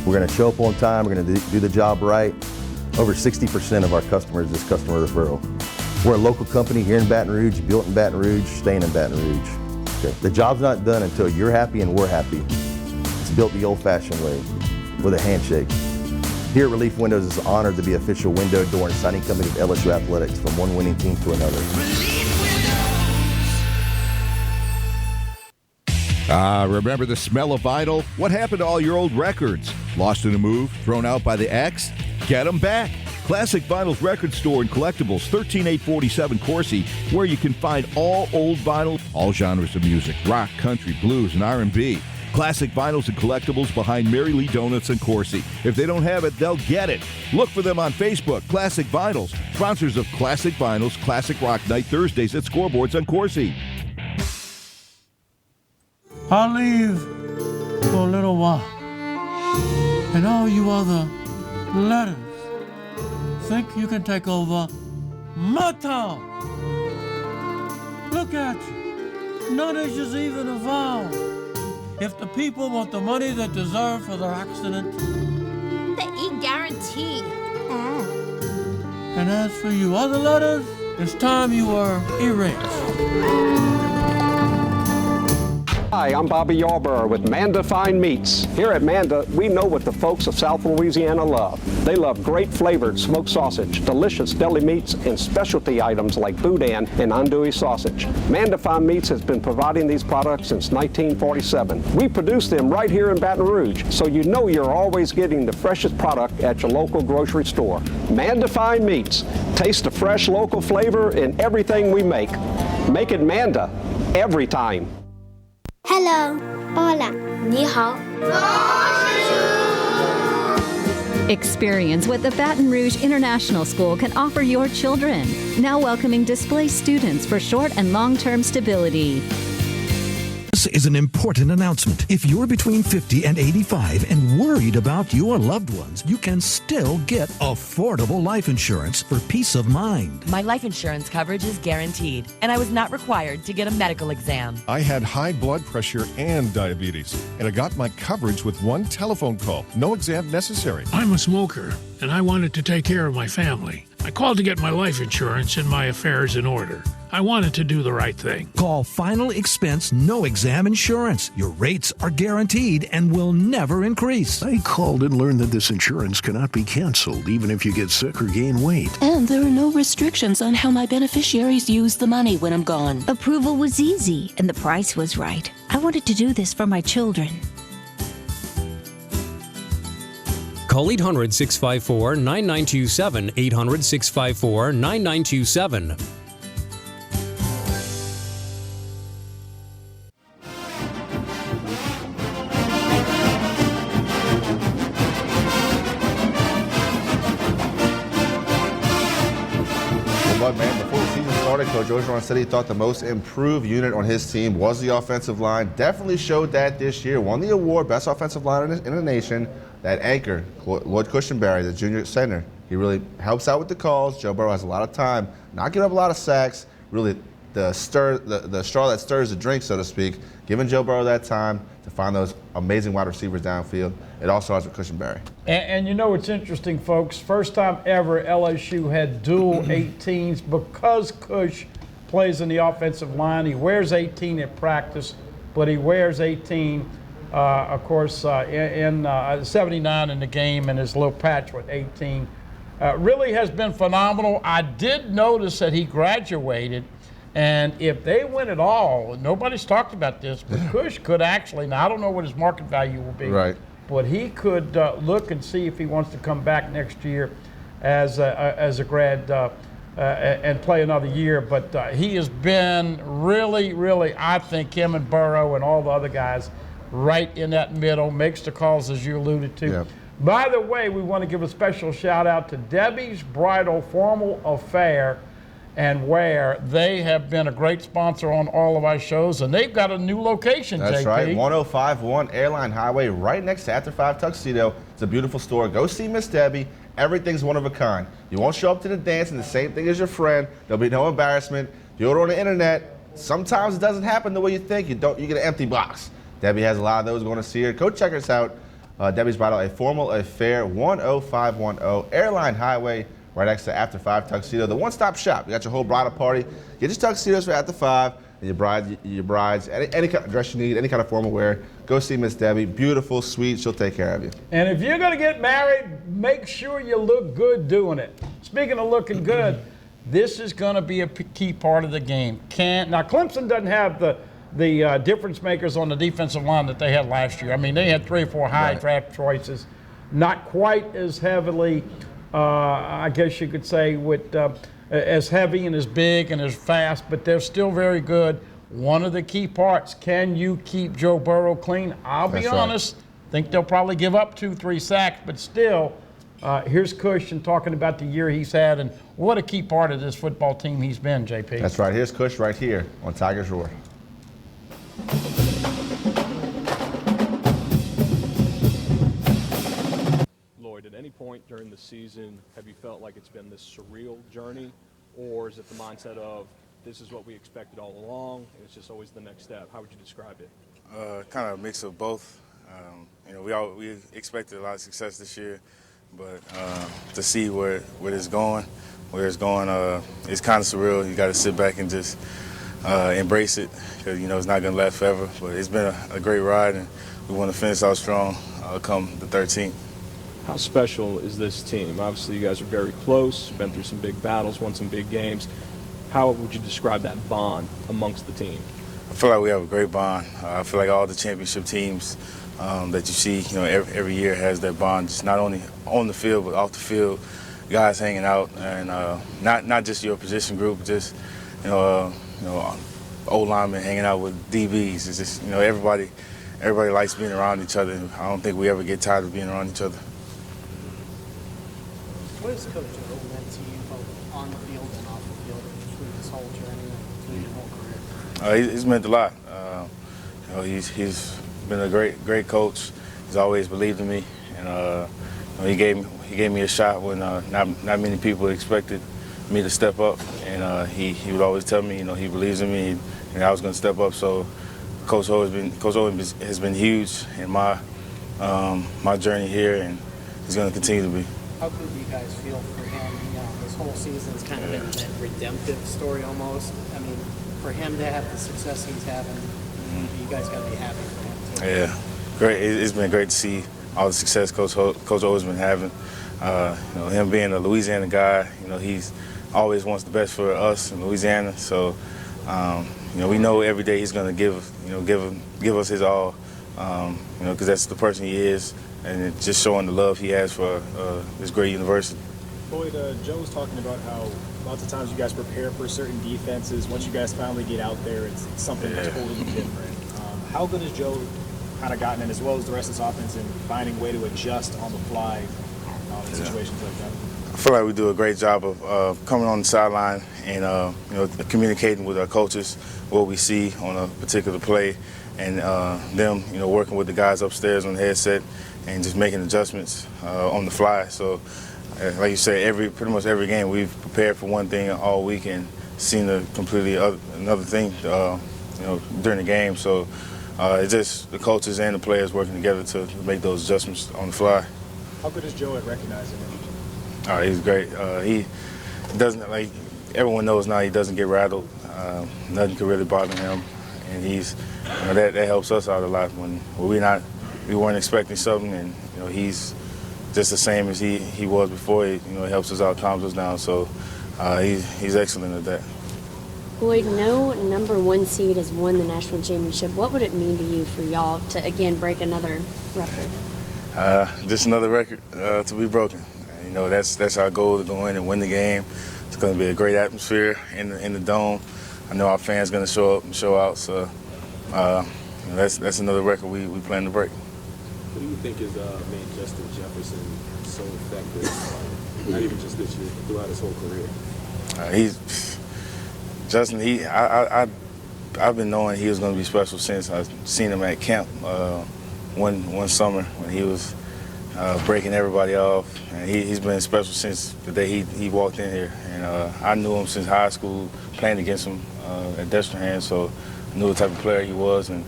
We're going to show up on time. We're going to do the job right. Over 60% of our customers is customer referral. We're a local company here in Baton Rouge, built in Baton Rouge, staying in Baton Rouge. Okay. The job's not done until you're happy and we're happy. It's built the old-fashioned way, with a handshake. Here at Relief Windows is honored to be official window, door, and siding company of LSU Athletics, from one winning team to another. Remember the smell of vinyl? What happened to all your old records? Lost in a move? Thrown out by the ex? Get them back. Classic Vinyl's record store and collectibles, 13847 Coursey, where you can find all old vinyl, all genres of music, rock, country, blues, and R&B. Classic Vinyls and collectibles behind Mary Lee Donuts and Coursey. If they don't have it, they'll get it. Look for them on Facebook. Classic Vinyls, sponsors of Classic Vinyls Classic Rock Night Thursdays at Scoreboards on Coursey. I'll leave for a little while, and all you other letters think you can take over my town. Look at you. No nation's even involved. If the people want the money they deserve for their accident, the E-guarantee. And as for you other letters, it's time you were erased. Hi, I'm Bobby Yarborough with Manda Fine Meats. Here at Manda, we know what the folks of South Louisiana love. They love great flavored smoked sausage, delicious deli meats, and specialty items like boudin and andouille sausage. Manda Fine Meats has been providing these products since 1947. We produce them right here in Baton Rouge, so you know you're always getting the freshest product at your local grocery store. Manda Fine Meats. Taste the fresh local flavor in everything we make. Make it Manda every time. Hello. Hola. 你好. Experience what the Baton Rouge International School can offer your children. Now welcoming displaced students for short and long-term stability. This is an important announcement. If you're between 50 and 85 and worried about your loved ones, you can still get affordable life insurance for peace of mind. My life insurance coverage is guaranteed, and I was not required to get a medical exam. I had high blood pressure and diabetes, and I got my coverage with one telephone call. No exam necessary. I'm a smoker, and I wanted to take care of my family. I called to get my life insurance and my affairs in order. I wanted to do the right thing. Call Final Expense No Exam Insurance. Your rates are guaranteed and will never increase. I called and learned that this insurance cannot be canceled even if you get sick or gain weight. And there are no restrictions on how my beneficiaries use the money when I'm gone. Approval was easy and the price was right. I wanted to do this for my children. Call 800-654-9927, 800-654-9927. But man, before the season started, Coach Orgeron said he thought the most improved unit on his team was the offensive line. Definitely showed that this year. Won the award, best offensive line in the nation. That anchor, Lloyd Cushenberry, the junior center, he really helps out with the calls. Joe Burrow has a lot of time, not giving up a lot of sacks. Really, the straw that stirs the drink, so to speak. Giving Joe Burrow that time to find those amazing wide receivers downfield. It all starts with Cushenberry. And you know what's interesting, folks? First time ever LSU had dual 18s because Cush plays in the offensive line. He wears 18 at practice, but he wears 18, of course, in 79 in the game, and his little patch with 18. Really has been phenomenal. I did notice that he graduated. And if they win it all, nobody's talked about this, but Cush could actually, now I don't know what his market value will be, right, but he could look and see if he wants to come back next year as a grad and play another year. But he has been really, really, I think, him and Burrow and all the other guys right in that middle, makes the calls as you alluded to. Yeah. By the way, we want to give a special shout out to Debbie's Bridal Formal Affair and Wear. They have been a great sponsor on all of our shows, and they've got a new location, That's JP. right, 1051 Airline Highway, right next to After 5 Tuxedo. It's a beautiful store. Go see Miss Debbie. Everything's one of a kind. You won't show up to the dance and the same thing as your friend. There'll be no embarrassment. If you order on the internet, sometimes it doesn't happen the way you think. You get an empty box. Debbie has a lot of those. Going to see her. Go check us out. Debbie's Bridal, a Formal Affair, 10510 Airline Highway, right next to After 5 Tuxedo, the one-stop shop. You got your whole bridal party. Get your tuxedos for After 5, and your brides, any kind of dress you need, any kind of formal wear. Go see Miss Debbie. Beautiful, sweet. She'll take care of you. And if you're going to get married, make sure you look good doing it. Speaking of looking good, this is going to be a key part of the game. Now, Clemson doesn't have the difference makers on the defensive line that they had last year. I mean, they had 3 or 4 high draft choices, not quite as heavily, I guess you could say, with as heavy and as big and as fast, but they're still very good. One of the key parts, can you keep Joe Burrow clean? I'll be honest, think they'll probably give up 2-3 sacks, but still, here's Cush talking about the year he's had and what a key part of this football team he's been, JP. That's right. Here's Cush right here on Tigers Roar. Lloyd, at any point during the season, have you felt like it's been this surreal journey, or is it the mindset of this is what we expected all along, and it's just always the next step? How would you describe it? Kind of a mix of both. We expected a lot of success this year, but to see where it's going, it's kind of surreal. You got to sit back and just embrace it, because it's not going to last forever. But it's been a great ride, and we want to finish out strong come the 13th. How special is this team? Obviously, you guys are very close, been through some big battles, won some big games. How would you describe that bond amongst the team? I feel like we have a great bond. I feel like all the championship teams that you see, every year has that bond, just not only on the field but off the field. Guys hanging out, and not just your position group, just old linemen hanging out with DBs. It's just everybody likes being around each other. I don't think we ever get tired of being around each other. What has Coach O meant to you both on the field and off the field through this whole journey, through your whole career? He's meant a lot. He's been a great coach. He's always believed in me, and he gave me a shot when not many people expected me to step up. And he would always tell me, he believes in me, and I was going to step up. So Coach O has been huge in my journey here, and he's going to continue to be. How good do you guys feel for him? This whole season's kind of been that redemptive story almost. I mean, for him to have the success he's having, you guys got to be happy for him too. Yeah, great. It's been great to see all the success Coach O has been having. Him being a Louisiana guy, he's always wants the best for us in Louisiana. So, we know every day he's going to give us his all, because that's the person he is. And it's just showing the love he has for this great university. Lloyd, Joe was talking about how lots of times you guys prepare for certain defenses. Once you guys finally get out there, it's something totally different. How good has Joe kind of gotten in, as well as the rest of this offense, in finding a way to adjust on the fly in situations like that? I feel like we do a great job of coming on the sideline and communicating with our coaches what we see on a particular play, and them working with the guys upstairs on the headset and just making adjustments on the fly. So, like you say, pretty much every game we've prepared for one thing all week and seen a completely another thing, during the game. So it's just the coaches and the players working together to make those adjustments on the fly. How good is Joe at recognizing it? He's great. He doesn't, like everyone knows now, he doesn't get rattled. Nothing can really bother him, and he's that helps us out a lot when we weren't expecting something, and he's just the same as he was before. He helps us out, calms us down. So he's excellent at that. Lloyd, no number 1 seed has won the national championship. What would it mean to you for y'all to again break another record? Just another record to be broken. That's our goal, to go in and win the game. It's going to be a great atmosphere in the dome. I know our fans going to show up and show out. So that's another record we plan to break. What do you think has made Justin Jefferson so effective, not even just this year, but throughout his whole career? I've been knowing he was going to be special since I've seen him at camp one summer when he was breaking everybody off. And he's been special since the day he walked in here. And I knew him since high school, playing against him at Destrehan, so I knew the type of player he was. And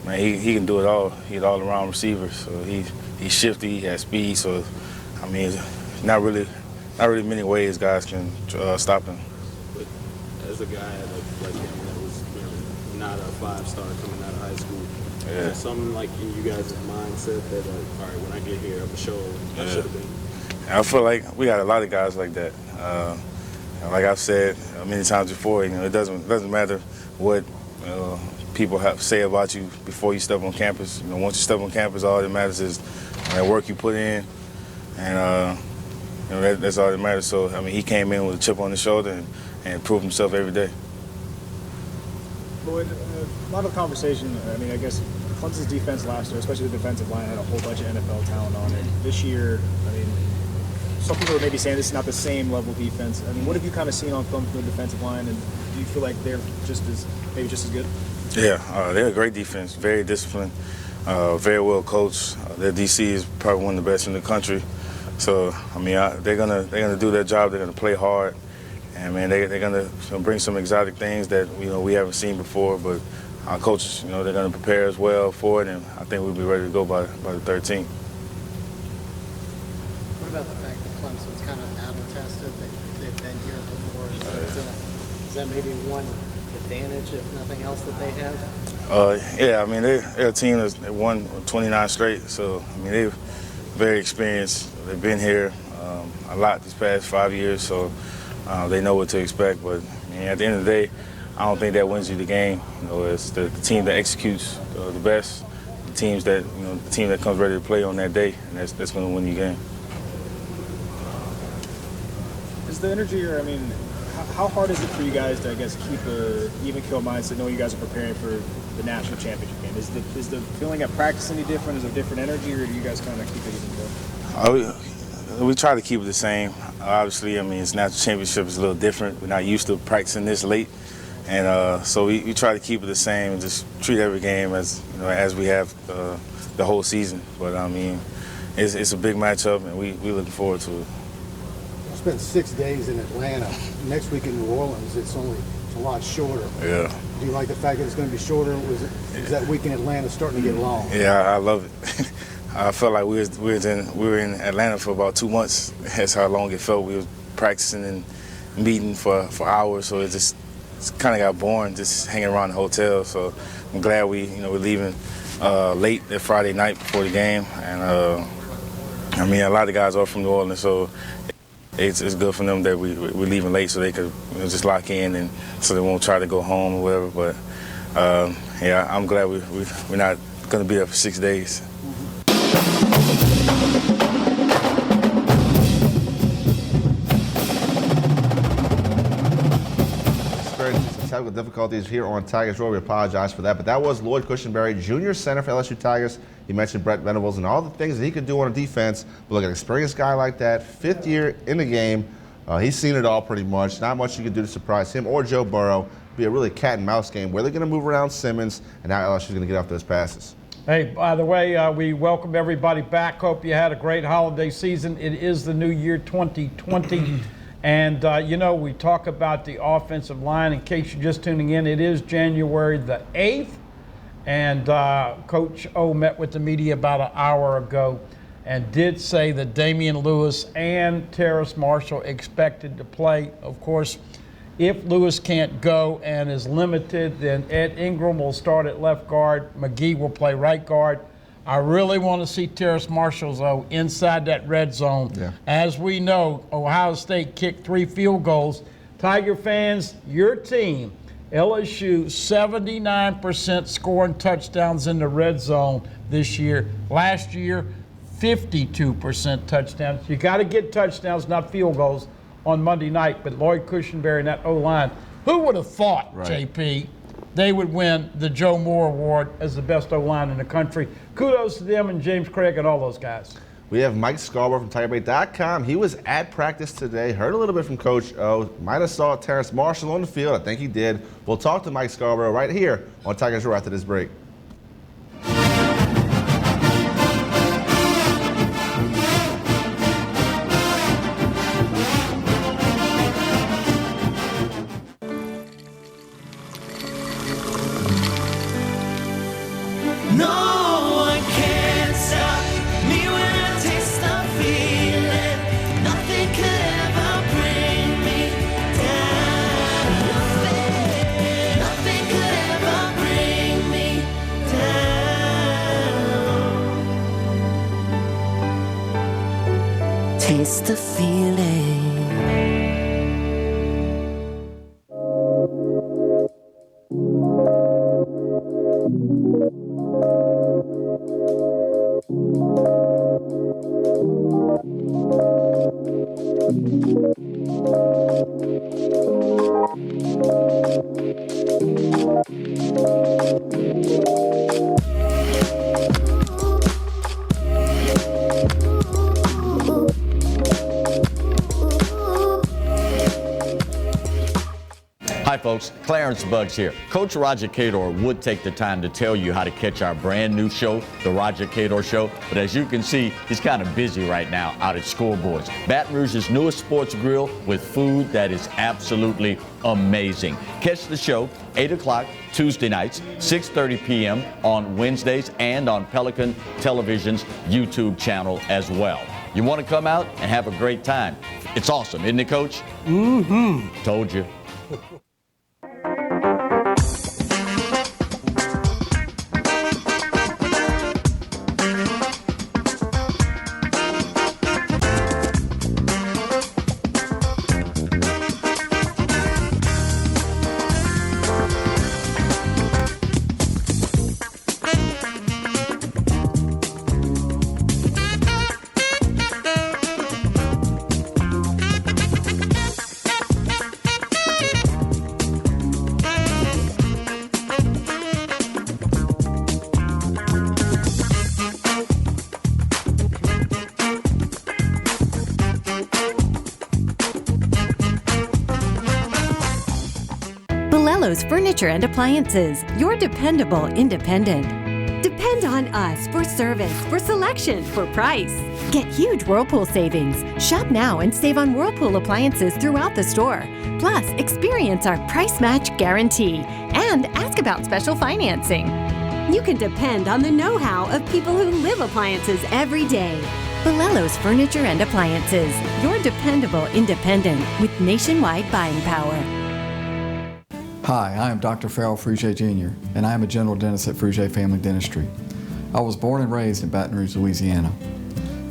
man, he can do it all. He's an all-around receiver. So he's shifty, he has speed. So I mean, not really many ways guys can stop him. But as a guy like him that was not a 5-star coming out of high school, is there something like in you guys' mindset that all right, when I get here, I'm gonna show I should have been? I feel like we got a lot of guys like that. Like I've said many times before, it doesn't matter what people have say about you before you step on campus. Once you step on campus, all that matters is that work you put in, and that's all that matters. So I mean, he came in with a chip on his shoulder and proved himself every day. Lloyd, a lot of conversation. I mean, I guess Clemson's defense last year, especially the defensive line, had a whole bunch of NFL talent on it. This year, I mean, some people are maybe saying this is not the same level defense. I mean, what have you kind of seen on film from the defensive line, and do you feel like they're maybe just as good? Yeah, they're a great defense, very disciplined, very well coached. Their DC is probably one of the best in the country. So I mean, they're gonna do their job. They're gonna play hard, and man, they're gonna bring some exotic things that we haven't seen before. But our coaches, they're gonna prepare us well for it, and I think we'll be ready to go by the 13th. What about the fact that Clemson's kind of battle tested? They've been here before. Is that maybe one advantage, if nothing else, that they have? Yeah, I mean, they're a team that's won 29 straight, so I mean, they're very experienced. They've been here a lot these past 5 years, so they know what to expect. But I mean, at the end of the day, I don't think that wins you the game. It's the team that executes the best, the team that comes ready to play on that day, and that's going to win you the game. Is the energy, or I mean, how hard is it for you guys to, I guess, keep a even keel mindset, knowing you guys are preparing for the national championship game? Is the feeling at practice any different? Is there different energy, or do you guys kind of keep it even keel? We try to keep it the same. Obviously, I mean, it's national championship is a little different. We're not used to practicing this late, and so we try to keep it the same and just treat every game as we have the whole season. But I mean, it's a big matchup, and we looking forward to it. Spent 6 days in Atlanta. Next week in New Orleans, it's a lot shorter. Yeah. Do you like the fact that it's going to be shorter? Is that week in Atlanta starting to get long? Yeah, I love it. I felt like we were in Atlanta for about 2 months. That's how long it felt. We were practicing and meeting for hours, so it's kind of got boring just hanging around the hotel. So I'm glad we're leaving late that Friday night before the game, and I mean, a lot of guys are from New Orleans, so it's good for them that we're leaving late so they could just lock in, and so they won't try to go home or whatever. But yeah, I'm glad we're not going to be there for 6 days. Experiencing some technical difficulties here on Tigers Road. We apologize for that, but that was Lloyd Cushenberry, junior center for LSU Tigers. You mentioned Brent Venables and all the things that he could do on a defense. But look, an experienced guy like that, 5th year in the game, he's seen it all pretty much. Not much you can do to surprise him or Joe Burrow. It'll be a really cat and mouse game where they're going to move around Simmons, and now LSU's going to get off those passes. Hey, by the way, we welcome everybody back. Hope you had a great holiday season. It is the new year 2020. And, we talk about the offensive line. In case you're just tuning in, it is January the 8th. And Coach O met with the media about an hour ago and did say that Damian Lewis and Terrace Marshall expected to play. Of course, if Lewis can't go and is limited, then Ed Ingram will start at left guard. McGee will play right guard. I really want to see Terrace Marshall, though, inside that red zone. Yeah. As we know, Ohio State kicked 3 field goals. Tiger fans, your team, LSU, 79% scoring touchdowns in the red zone this year. Last year, 52% touchdowns. You got to get touchdowns, not field goals, on Monday night. But Lloyd Cushenberry and that O-line, who would have thought, right, JP, they would win the Joe Moore Award as the best O-line in the country. Kudos to them and James Craig and all those guys. We have Mike Scarborough from TigerBait.com. He was at practice today, heard a little bit from Coach O. Might have saw Terrence Marshall on the field. I think he did. We'll talk to Mike Scarborough right here on Tigers Roar after this break. Taste the feeling. Hi folks, Clarence Buggs here. Coach Roger Cador would take the time to tell you how to catch our brand new show, The Roger Cador Show, but as you can see, he's kind of busy right now out at Scoreboards, Baton Rouge's newest sports grill with food that is absolutely amazing. Catch the show 8 o'clock Tuesday nights, 6:30 p.m. on Wednesdays and on Pelican Television's YouTube channel as well. You want to come out and have a great time. It's awesome, isn't it, Coach? Mm-hmm. Told you. Bolello's Furniture and Appliances, your dependable independent. Depend on us for service, for selection, for price. Get huge Whirlpool savings. Shop now and save on Whirlpool appliances throughout the store. Plus, experience our price match guarantee and ask about special financing. You can depend on the know-how of people who live appliances every day. Bolello's Furniture and Appliances, your dependable independent with nationwide buying power. Hi, I am Dr. Farrell Frugier Jr., and I am a general dentist at Frugier Family Dentistry. I was born and raised in Baton Rouge, Louisiana.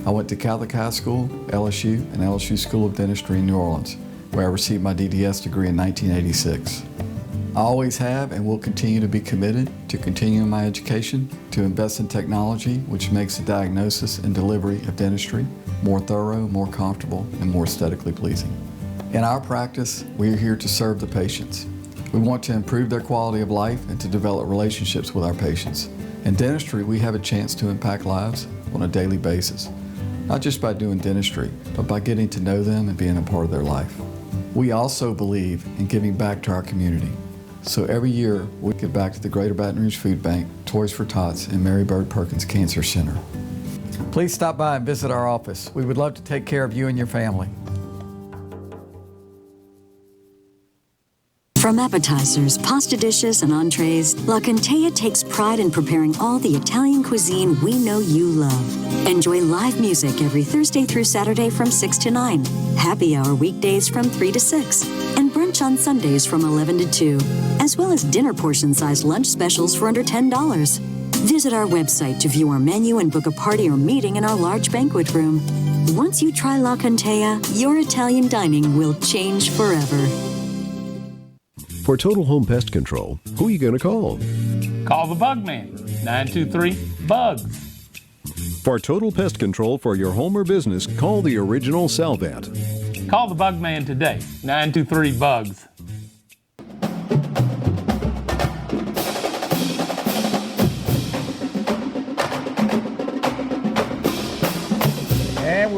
I went to Catholic High School, LSU, and LSU School of Dentistry in New Orleans, where I received my DDS degree in 1986. I always have and will continue to be committed to continuing my education, to invest in technology which makes the diagnosis and delivery of dentistry more thorough, more comfortable, and more aesthetically pleasing. In our practice, we are here to serve the patients. We want to improve their quality of life and to develop relationships with our patients. In dentistry, we have a chance to impact lives on a daily basis, not just by doing dentistry, but by getting to know them and being a part of their life. We also believe in giving back to our community. So every year, we give back to the Greater Baton Rouge Food Bank, Toys for Tots, and Mary Bird Perkins Cancer Center. Please stop by and visit our office. We would love to take care of you and your family. From appetizers, pasta dishes, and entrees, La Contea takes pride in preparing all the Italian cuisine we know you love. Enjoy live music every Thursday through Saturday from 6 to 9, happy hour weekdays from 3 to 6, and brunch on Sundays from 11 to 2, as well as dinner portion-sized lunch specials for under $10. Visit our website to view our menu and book a party or meeting in our large banquet room. Once you try La Contea, your Italian dining will change forever. For Total Home Pest Control, who are you going to call? Call the Bug Man, 923-BUGS. For total pest control for your home or business, call the original Salvant. Call the Bug Man today, 923-BUGS.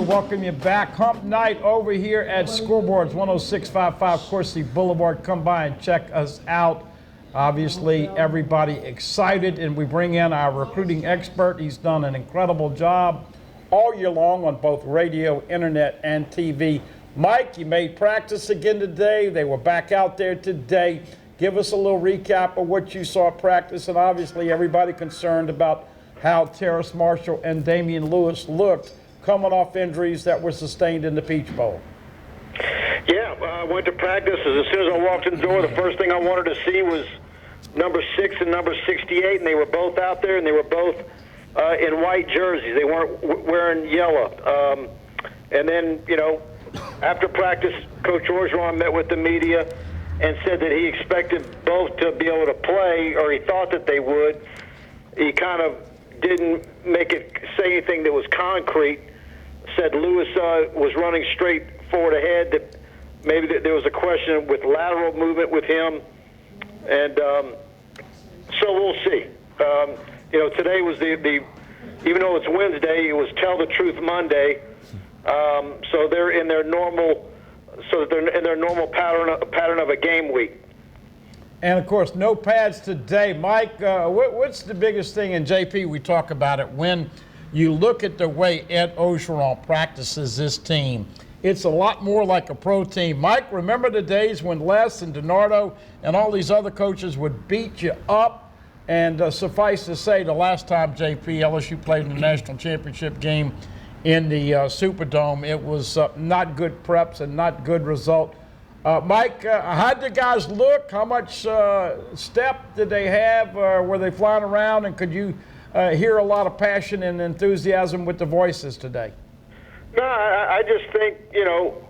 welcome you back. Hump night over here at Scoreboards 106.55 Coursey Boulevard. Come by and check us out. Obviously, everybody excited, and we bring in our recruiting expert. He's done an incredible job all year long on both radio, internet, and TV. Mike, you made practice again today. They were back out there today. Give us a little recap of what you saw at practice, and obviously everybody concerned about how Terrace Marshall and Damian Lewis looked coming off injuries that were sustained in the Peach Bowl. Yeah, I went to practice. As soon as I walked in the door, the first thing I wanted to see was number 6 and number 68, and they were both out there, and they were both in white jerseys. They weren't wearing yellow. And then, you know, after practice, Coach Orgeron met with the media and said that he expected both to be able to play, or he thought that they would. He kind of didn't say anything that was concrete. Said Lewis was running straight forward ahead, that maybe there was a question with lateral movement with him. And so we'll see. You know, today was even though it's Wednesday, it was Tell the Truth Monday. So they're in their normal, pattern of a game week. And of course, no pads today. Mike, what's the biggest thing in JP? We talk about it when you look at the way Ed Orgeron practices this team. It's a lot more like a pro team. Mike, remember the days when Les and DiNardo and all these other coaches would beat you up? And suffice to say, the last time LSU played in the national championship game in the Superdome, it was not good preps and not good result. Mike, how did the guys look? How much step did they have? Were they flying around? And could you hear a lot of passion and enthusiasm with the voices today? No, I just think, you know,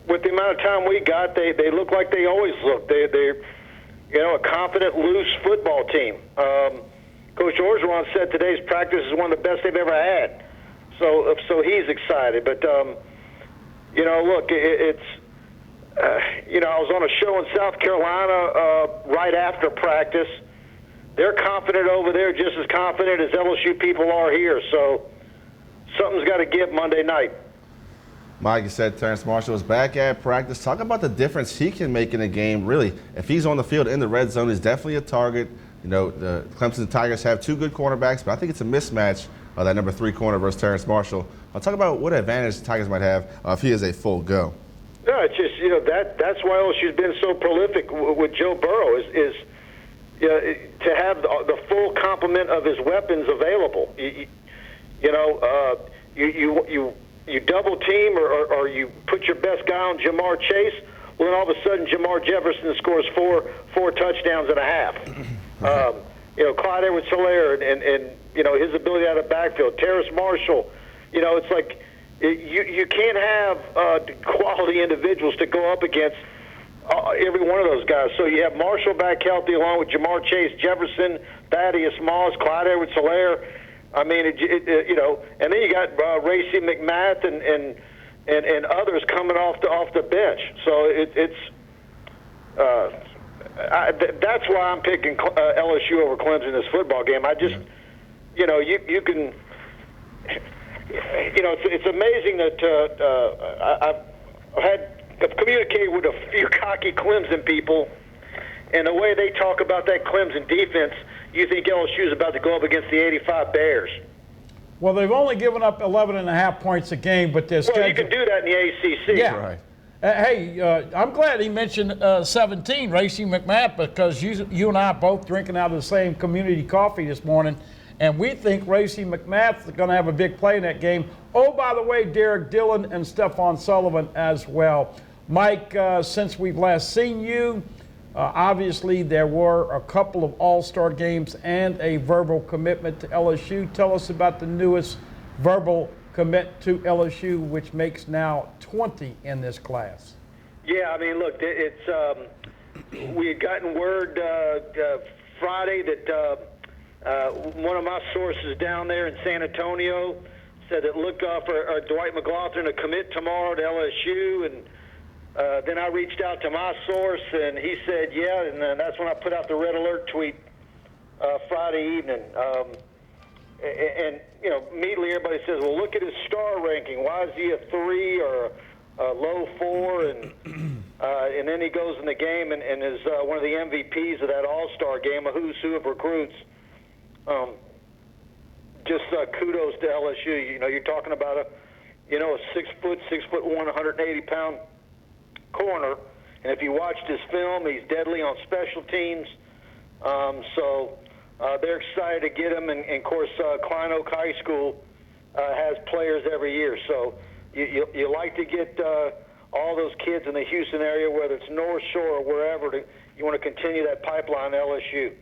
with the amount of time we got, they look like they always look. They're, you know, a confident, loose football team. Coach Orgeron said today's practice is one of the best they've ever had. So he's excited. But, you know, look, it's, you know, I was on a show in South Carolina right after practice. They're confident over there, just as confident as LSU people are here. So something's got to give Monday night. Mike, you said Terrace Marshall is back at practice. Talk about the difference he can make in a game. Really, if he's on the field in the red zone, he's definitely a target. You know, the Clemson Tigers have 2 good cornerbacks, but I think it's a mismatch, that number 3 corner versus Terrace Marshall. I'll talk about what advantage the Tigers might have if he is a full go. No, it's just, you know, that's why LSU's been so prolific with Joe Burrow is you know, to have the full complement of his weapons available. You know, you double team or you put your best guy on Jamar Chase. Well, then all of a sudden Jamar Jefferson scores four touchdowns and a half. You know, Clyde Edwards-Helaire and you know, his ability out of the backfield. Terrace Marshall. You know, it's like you can't have quality individuals to go up against every one of those guys. So you have Marshall back healthy along with Jamar Chase, Jefferson, Thaddeus Moss, Clyde Edwards-Helaire. I mean, you know, and then you got Racey McMath and others coming off the bench. So that's why I'm picking LSU over Clemson in this football game. I just, you know, you can, you know, it's amazing that I've communicated with a few cocky Clemson people, and the way they talk about that Clemson defense, you think LSU is about to go up against the 85 Bears. Well, they've only given up 11.5 points a game, but they're Well, you can do that in the ACC. Yeah. Right. Hey, I'm glad he mentioned 17, Racey McMath, because you and I are both drinking out of the same community coffee this morning, and we think Racey McMath is going to have a big play in that game. Oh, by the way, Derek Dillon and Stephon Sullivan as well. Mike, since we've last seen you, obviously there were a couple of all-star games and a verbal commitment to LSU. Tell us about the newest verbal commit to LSU, which makes now 20 in this class. Yeah, I mean, look, it's we had gotten word Friday that one of my sources down there in San Antonio said that look for Dwight McLaughlin to commit tomorrow to LSU, and then I reached out to my source, and he said, yeah, and then that's when I put out the Red Alert tweet Friday evening. and you know, immediately everybody says, well, look at his star ranking. Why is he a 3 or a low 4? And then he goes in the game and is one of the MVPs of that All-Star game, a who's who of recruits. Just kudos to LSU. You know, you're talking about a 6'1", 180-pound corner, and if you watched his film, he's deadly on special teams. So they're excited to get him, and of course, Klein Oak High School has players every year. So you like to get all those kids in the Houston area, whether it's North Shore or wherever, you want to continue that pipeline at LSU.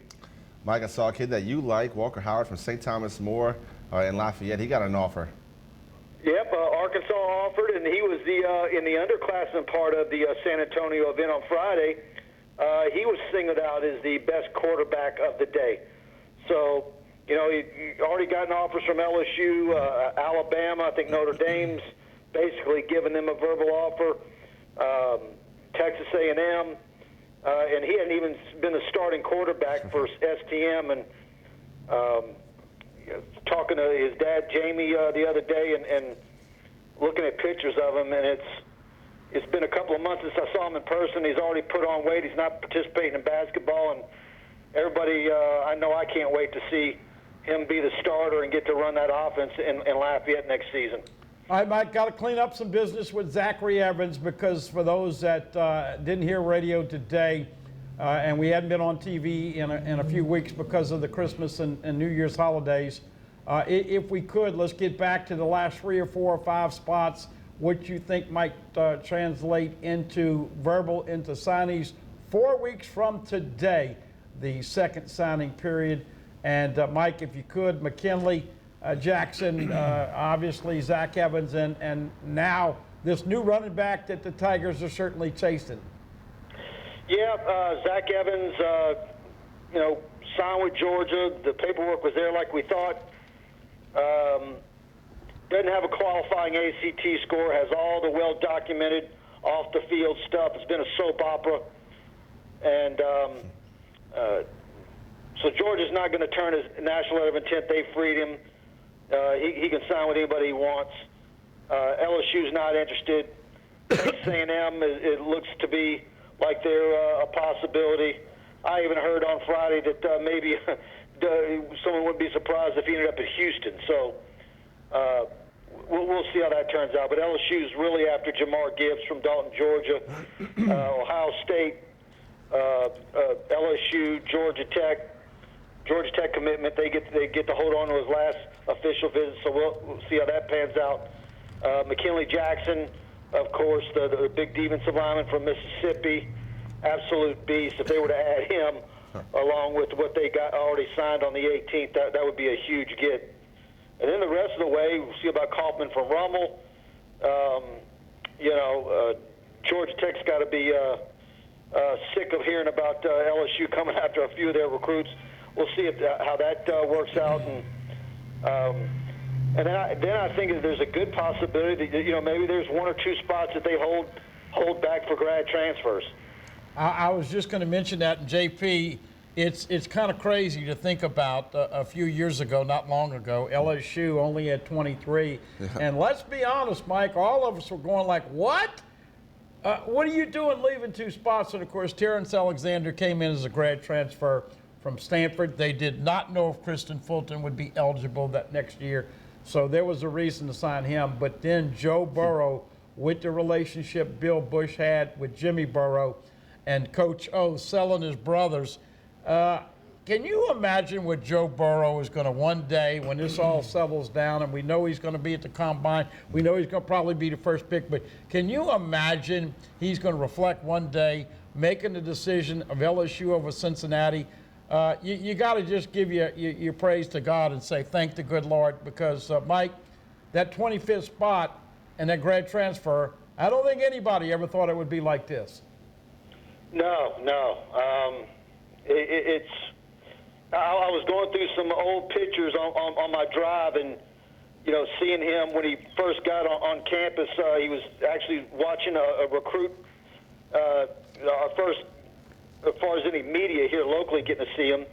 Mike, I saw a kid that you like, Walker Howard from St. Thomas More in Lafayette. He got an offer. Yep, Arkansas offered, and he was in the underclassmen part of the San Antonio event on Friday. He was singled out as the best quarterback of the day. So, you know, he already gotten offers from LSU, Alabama. I think Notre Dame's basically given them a verbal offer. Texas A&M, and he hadn't even been the starting quarterback for STM. And talking to his dad, Jamie, the other day, and looking at pictures of him, and it's been a couple of months since I saw him in person. He's already put on weight. He's not participating in basketball, and everybody, I know I can't wait to see him be the starter and get to run that offense in Lafayette next season. All right, Mike, got to clean up some business with Zachary Evans, because for those that didn't hear radio today, and we hadn't been on TV in a few weeks because of the Christmas and New Year's holidays, if we could, let's get back to the last 3 or 4 or 5 spots, what you think might translate into verbal, into signings 4 weeks from today, the second signing period. And Mike, if you could, McKinley, Jackson, obviously Zach Evans, and now this new running back that the Tigers are certainly chasing. Yeah, Zach Evans, signed with Georgia. The paperwork was there like we thought. Doesn't have a qualifying ACT score, has all the well-documented off-the-field stuff. It's been a soap opera. And so Georgia's not going to turn his national letter of intent. They freed him. He can sign with anybody he wants. LSU's not interested. Texas A&M, it looks to be like they're a possibility. I even heard on Friday that maybe someone wouldn't be surprised if he ended up at Houston. So we'll see how that turns out. But LSU's really after Jamar Gibbs from Dalton, Georgia, Ohio State, LSU, Georgia Tech. Georgia Tech commitment, they get to hold on to his last official visit, so we'll see how that pans out. McKinley Jackson, of course, the big defensive lineman from Mississippi, absolute beast. If they were to add him along with what they got already signed on the 18th, that would be a huge get. And then the rest of the way, we'll see about Kaufman from Rummel. Georgia Tech's got to be sick of hearing about LSU coming after a few of their recruits. We'll see how that works out, and then I think there's a good possibility that maybe there's 1 or 2 spots that they hold back for grad transfers. I was just going to mention that, and JP, it's kind of crazy to think about. A few years ago, not long ago, LSU only had 23, and let's be honest, Mike, all of us were going like, what? What are you doing leaving 2 spots? And of course, Terrence Alexander came in as a grad transfer from Stanford. They did not know if Kristen Fulton would be eligible that next year, so there was a reason to sign him. But then Joe Burrow, with the relationship Bill Bush had with Jimmy Burrow and Coach O selling his brothers, can you imagine what Joe Burrow is going to one day, when this all settles down, and we know he's going to be at the Combine, we know he's going to probably be the first pick, but can you imagine he's going to reflect one day making the decision of LSU over Cincinnati? You got to just give your praise to God and say thank the good Lord, because Mike, that 25th spot and that grad transfer, I don't think anybody ever thought it would be like this. No. I was going through some old pictures on my drive, and seeing him when he first got on campus, he was actually watching a recruit, our first, as far as any media here locally getting to see him,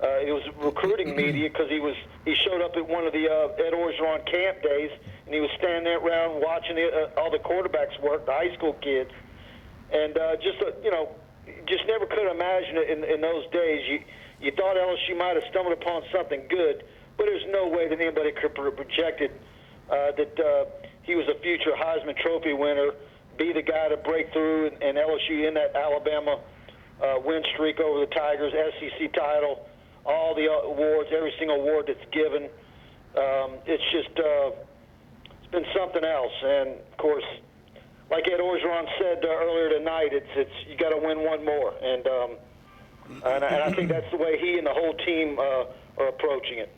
it was recruiting media because he showed up at one of the Ed Orgeron camp days, and he was standing there around watching all the quarterbacks work, the high school kids, and just never could imagine it in those days. You thought LSU might have stumbled upon something good, but there's no way that anybody could have projected that he was a future Heisman Trophy winner, be the guy to break through, and LSU in that Alabama win streak over the Tigers, SEC title, all the awards, every single award that's given. It's just it's been something else. And of course, like Ed Orgeron said earlier tonight, it's you got to win one more, and I think that's the way he and the whole team are approaching it.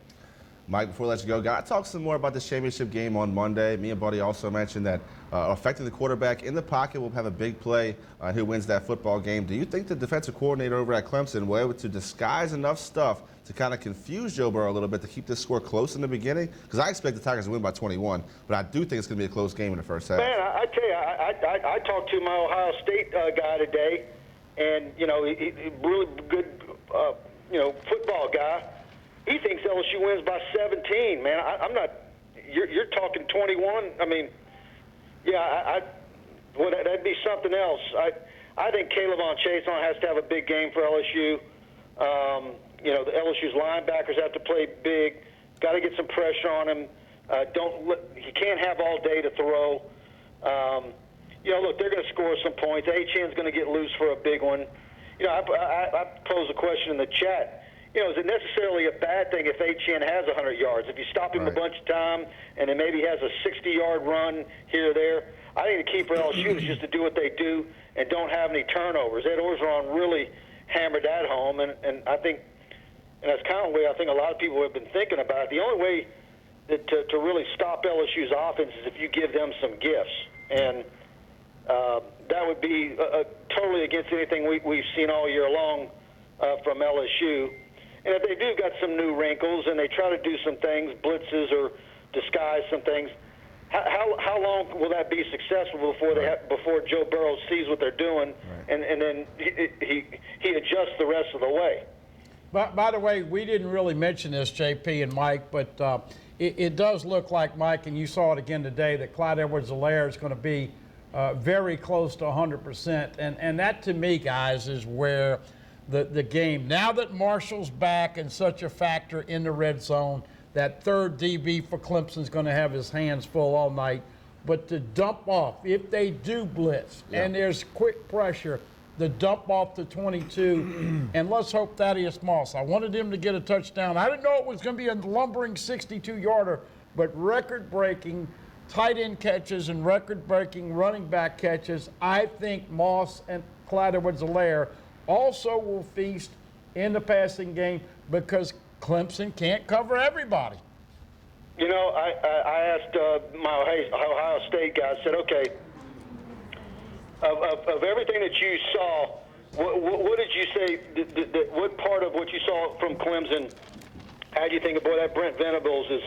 Mike, before I let you go, got to talk some more about the championship game on Monday. Me and Buddy also mentioned that affecting the quarterback in the pocket will have a big play who wins that football game. Do you think the defensive coordinator over at Clemson will be able to disguise enough stuff to kind of confuse Joe Burrow a little bit to keep this score close in the beginning? Because I expect the Tigers to win by 21, but I do think it's going to be a close game in the first half. Man, I tell you, I talked to my Ohio State guy today, and he really good football guy. He thinks LSU wins by 17, man. I'm not. You're talking 21. I mean, yeah, that'd be something else. I think K'Lavon Chaisson has to have a big game for LSU. The LSU's linebackers have to play big. Got to get some pressure on him. He can't have all day to throw. Look, they're going to score some points. Achane's going to get loose for a big one. I posed a question in the chat. Is it necessarily a bad thing if Achane has 100 yards? If you stop him a bunch of time and then maybe he has a 60-yard run here or there, I think the key for LSU is just to do what they do and don't have any turnovers. Ed Orgeron really hammered that home, and I think, and that's kind of the way I think a lot of people have been thinking about it. The only way that to really stop LSU's offense is if you give them some gifts, and that would be totally against anything we've seen all year long from LSU. And if they do got some new wrinkles and they try to do some things, blitzes or disguise some things, how long will that be successful before Joe Burrow sees what they're doing and then he adjusts the rest of the way? By the way, we didn't really mention this, JP and Mike, but it does look like, Mike, and you saw it again today, that Clyde Edwards-Helaire is going to be very close to 100%. And that, to me, guys, is where the game, now that Marshall's back and such a factor in the red zone, that third DB for Clemson is going to have his hands full all night. But to dump off, if they do blitz and there's quick pressure, the dump off to 22, and let's hope Thaddeus Moss. I wanted him to get a touchdown. I didn't know it was going to be a lumbering 62-yarder, but record-breaking tight end catches and record-breaking running back catches. I think Moss and Clyde Edwards-Helaire also will feast in the passing game because Clemson can't cover everybody. I asked my Ohio State guy, I said, okay, of everything that you saw, what did you say, what part of what you saw from Clemson, how do you think, boy, that Brent Venables is,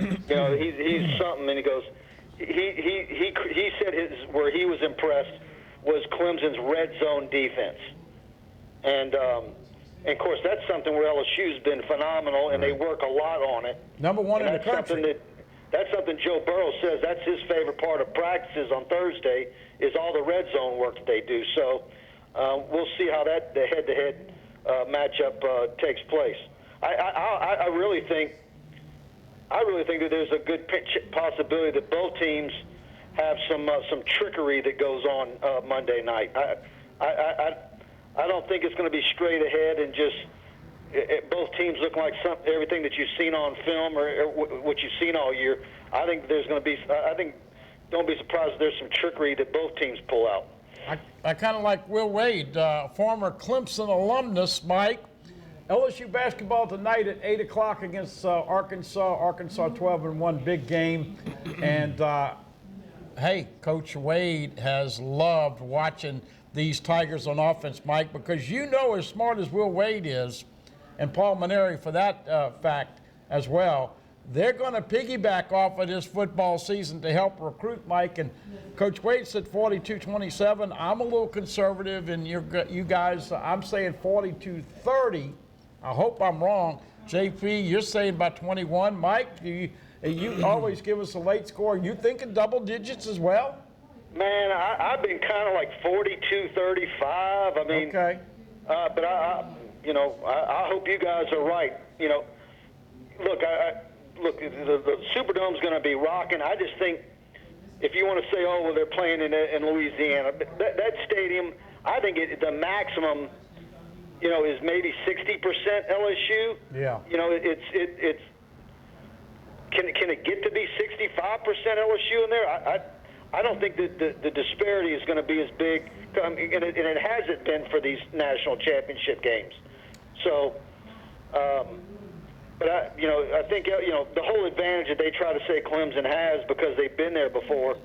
he's something, and he goes, he said where he was impressed was Clemson's red zone defense. And of course, that's something where LSU's been phenomenal, and they work a lot on it. Number one in the country. That's something Joe Burrow says that's his favorite part of practices on Thursday is all the red zone work that they do. So we'll see how the head-to-head matchup takes place. I really think that there's a good possibility that both teams have some trickery that goes on Monday night. I don't think it's going to be straight ahead and just both teams look like everything that you've seen on film or what you've seen all year. I think there's going to be. Don't be surprised if there's some trickery that both teams pull out. I kind of like Will Wade, former Clemson alumnus, Mike. LSU basketball tonight at 8 o'clock against Arkansas. Arkansas 12-1, big game. And hey, Coach Wade has loved watching these Tigers on offense, Mike, because as smart as Will Wade is, and Paul Maneri for that fact as well, they're going to piggyback off of this football season to help recruit, Mike. And Coach Wade said 42-27. I'm a little conservative, and you guys, I'm saying 42-30. I hope I'm wrong. JP, you're saying by 21. Mike, you always give us a late score. You thinking double digits as well? Man, I've been kind of like 42, 35. I mean, okay. But I hope you guys are right. You know, look, the Superdome's going to be rocking. I just think if you want to say, oh, well, they're playing in Louisiana, that stadium, I think the maximum, you know, is maybe 60% LSU. Yeah. You know, it's can it get to be 65% LSU in there? I don't think that the disparity is going to be as big, and it hasn't been for these national championship games. So, but I think the whole advantage that they try to say Clemson has because they've been there before.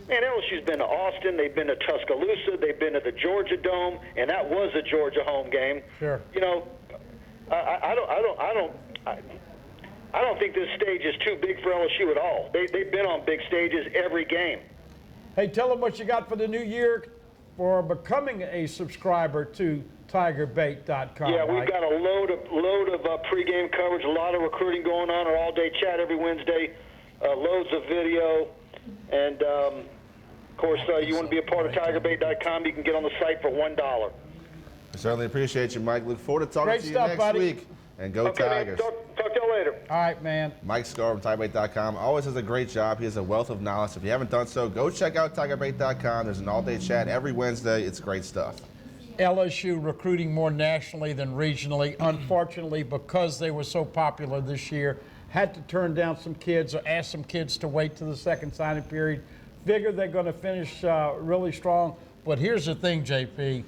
Man, LSU's been to Austin, they've been to Tuscaloosa, they've been to the Georgia Dome, and that was a Georgia home game. Sure. You know, I don't think this stage is too big for LSU at all. They've been on big stages every game. Hey, tell them what you got for the new year for becoming a subscriber to TigerBait.com. Yeah, we've got a load of pregame coverage, a lot of recruiting going on, our all-day chat every Wednesday, loads of video, and of course, you want to be a part of TigerBait.com, you can get on the site for $1. I certainly appreciate you, Mike. Look forward to talking Great to you stuff, next buddy. week. And go Tigers. Man, talk to y'all later. All right, man. Mike Scar from TigerBait.com always does a great job. He has a wealth of knowledge. If you haven't done so, go check out TigerBait.com. There's an all-day chat every Wednesday. It's great stuff. LSU recruiting more nationally than regionally. Unfortunately, because they were so popular this year, had to turn down some kids or ask some kids to wait till the second signing period. Figure they're going to finish really strong. But here's the thing, JP.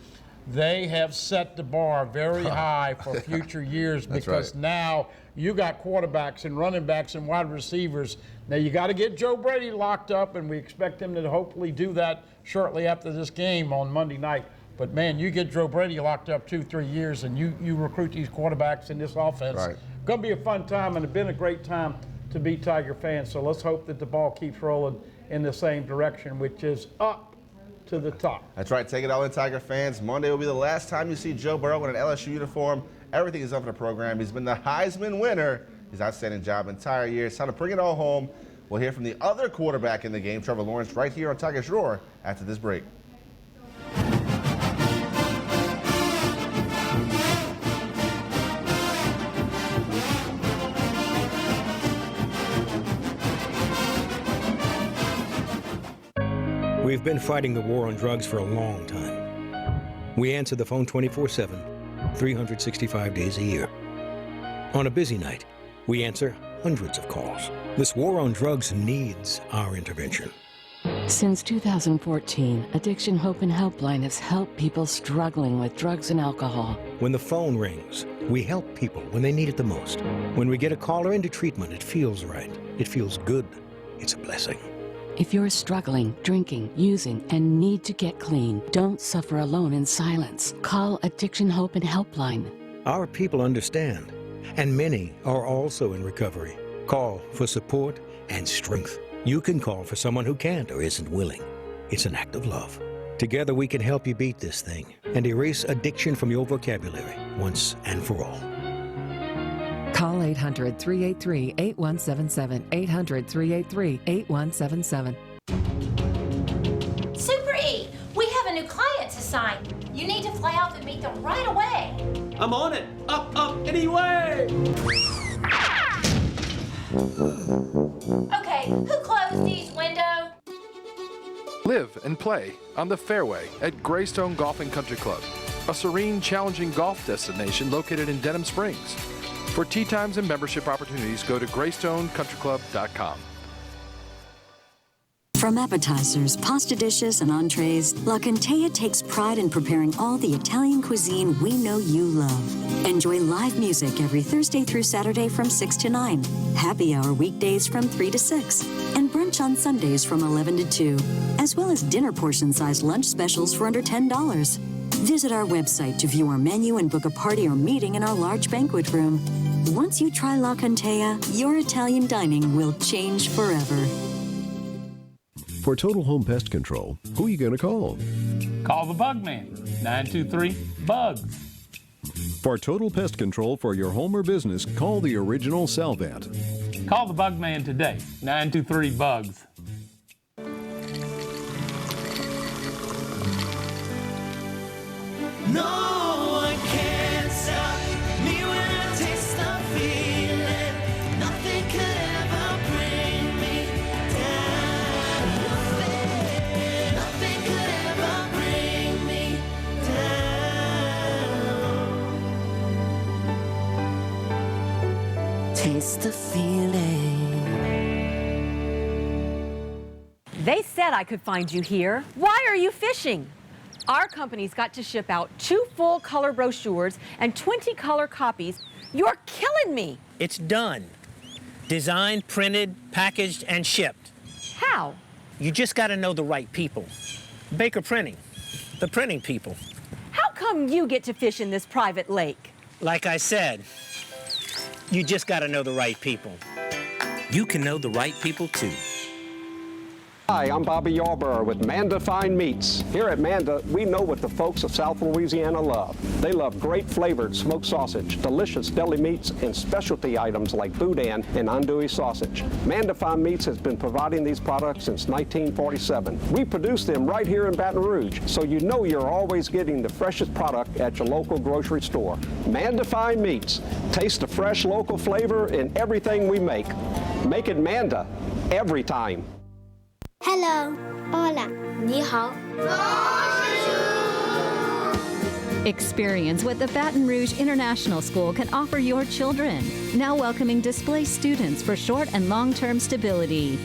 They have set the bar very high for future years because now you got quarterbacks and running backs and wide receivers. Now you got to get Joe Brady locked up, and we expect him to hopefully do that shortly after this game on Monday night. But man, you get Joe Brady locked up 2-3 years, and you recruit these quarterbacks in this offense. Right. Going to be a fun time, and it's been a great time to be Tiger fans. So let's hope that the ball keeps rolling in the same direction, which is up to the top. That's right. Take it all in, Tiger fans. Monday will be the last time you see Joe Burrow in an LSU uniform. Everything is up in the program. He's been the Heisman winner. He's outstanding job the entire year. It's time to bring it all home. We'll hear from the other quarterback in the game, Trevor Lawrence, right here on Tigers Roar after this break. We've been fighting the war on drugs for a long time. We answer the phone 24/7, 365 days a year. On a busy night, we answer hundreds of calls. This war on drugs needs our intervention. Since 2014, Addiction Hope and Helpline has helped people struggling with drugs and alcohol. When the phone rings, we help people when they need it the most. When we get a caller into treatment, it feels right. It feels good. It's a blessing. If you're struggling, drinking, using, and need to get clean, don't suffer alone in silence. Call Addiction Hope and Helpline. Our people understand, and many are also in recovery. Call for support and strength. You can call for someone who can't or isn't willing. It's an act of love. Together we can help you beat this thing and erase addiction from your vocabulary once and for all. Call 800-383-8177, 800-383-8177. Super E, we have a new client to sign. You need to fly out and meet them right away. I'm on it. Up, anyway. Okay, who closed these windows? Live and play on the fairway at Greystone Golf and Country Club, a serene, challenging golf destination located in Denham Springs. For tee times and membership opportunities, go to GreystoneCountryClub.com. From appetizers, pasta dishes, and entrees, La Contea takes pride in preparing all the Italian cuisine we know you love. Enjoy live music every Thursday through Saturday from 6 to 9, happy hour weekdays from 3 to 6, and brunch on Sundays from 11 to 2, as well as dinner portion-sized lunch specials for under $10. Visit our website to view our menu and book a party or meeting in our large banquet room. Once you try La Contea, your Italian dining will change forever. For total home pest control, who are you going to call? Call the Bug Man, 923-BUGS. For total pest control for your home or business, call the original Salvant. Call the Bug Man today, 923-BUGS. No one can stop me when I taste the feeling. Nothing could ever bring me down. Nothing could ever bring me down. Taste the feeling. They said I could find you here. Why are you fishing? Our company's got to ship out 2 full color brochures and 20 color copies. You're killing me. It's done. Designed, printed, packaged, and shipped. How? You just got to know the right people. Baker Printing, the printing people. How come you get to fish in this private lake? Like I said, you just got to know the right people. You can know the right people too. Hi, I'm Bobby Yarborough with Manda Fine Meats. Here at Manda, we know what the folks of South Louisiana love. They love great flavored smoked sausage, delicious deli meats, and specialty items like boudin and andouille sausage. Manda Fine Meats has been providing these products since 1947. We produce them right here in Baton Rouge, so you know you're always getting the freshest product at your local grocery store. Manda Fine Meats. Taste the fresh local flavor in everything we make. Make it Manda every time. Hello. Hola. 你好. Experience what the Baton Rouge International School can offer your children. Now welcoming displaced students for short and long-term stability.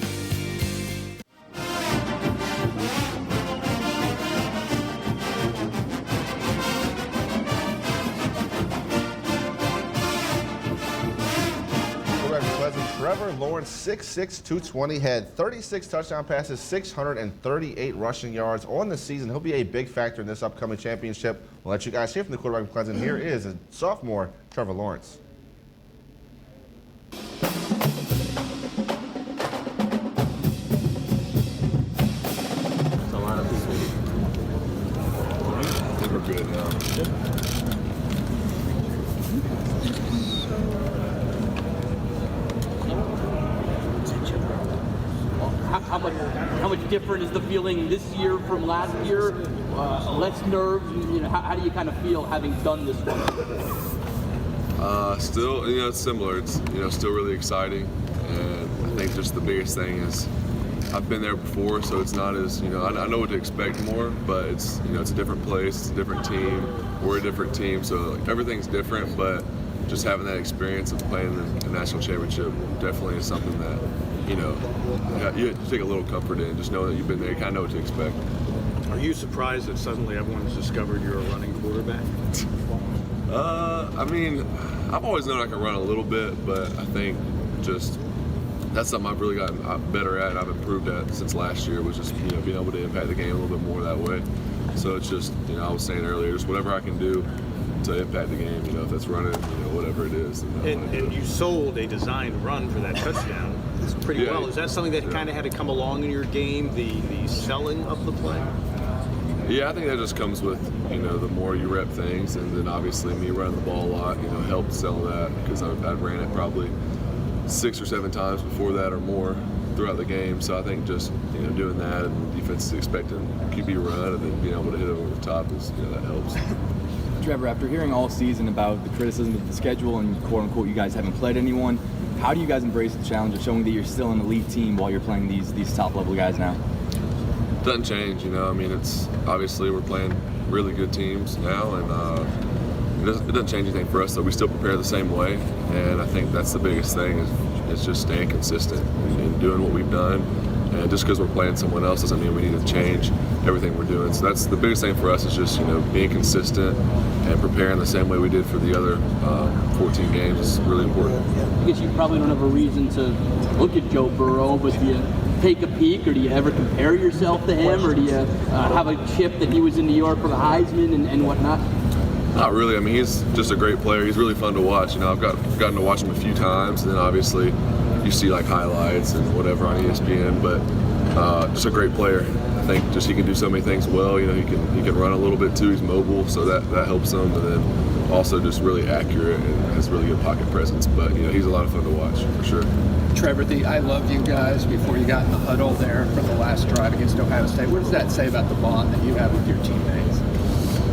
Trevor Lawrence, 6'6", 220, had 36 touchdown passes, 638 rushing yards on the season. He'll be a big factor in this upcoming championship. We'll let you guys hear from the quarterback from Clemson. Here is a sophomore, Trevor Lawrence. There's a lot of people. I think we're good now. How much different is the feeling this year from last year? Less nerves. You know, how do you kind of feel having done this one? Still, it's similar. It's still really exciting, and I think just the biggest thing is I've been there before, so it's not as I know what to expect more, but it's it's a different place, it's a different team. We're a different team, so everything's different. But just having that experience of playing the national championship definitely is something that you take a little comfort in. Just know that you've been there, you kind of know what to expect. Are you surprised that suddenly everyone's discovered you're a running quarterback? I mean, I've always known I can run a little bit, but I think just that's something I've really gotten better at. I've improved at since last year, was just being able to impact the game a little bit more that way. So it's just I was saying earlier, just whatever I can do to impact the game. If that's running, whatever it is. And you sold a designed run for that touchdown pretty well. Is that something that kind of had to come along in your game, the selling of the play? Yeah, I think that just comes with the more you rep things, and then obviously me running the ball a lot helped sell that, because I ran it probably 6 or 7 times before that or more throughout the game. So I think just doing that, and the defense is expecting QB run, and then being able to hit it over the top is that helps. Trevor, after hearing all season about the criticism of the schedule and quote-unquote you guys haven't played anyone, how do you guys embrace the challenge of showing that you're still an elite team while you're playing these top-level guys now? Doesn't change, I mean, it's obviously we're playing really good teams now, and it doesn't change anything for us. So we still prepare the same way, and I think that's the biggest thing is just staying consistent and doing what we've done. And just because we're playing someone else doesn't mean we need to change everything we're doing. So that's the biggest thing for us, is just being consistent and preparing the same way we did for the other 14 games is really important. I guess you probably don't have a reason to look at Joe Burrow, but do you take a peek, or do you ever compare yourself to him, or do you have a chip that he was in New York for the Heisman and whatnot? Not really. I mean, he's just a great player. He's really fun to watch. I've gotten to watch him a few times, and then obviously you see like highlights and whatever on ESPN, but just a great player. I I think just he can do so many things well. You know, he can run a little bit too. He's mobile, so that helps him. And then also just really accurate and has really good pocket presence. But you know, he's a lot of fun to watch for sure. Trevor, I loved you guys before you got in the huddle there for the last drive against Ohio State. What does that say about the bond that you have with your teammates?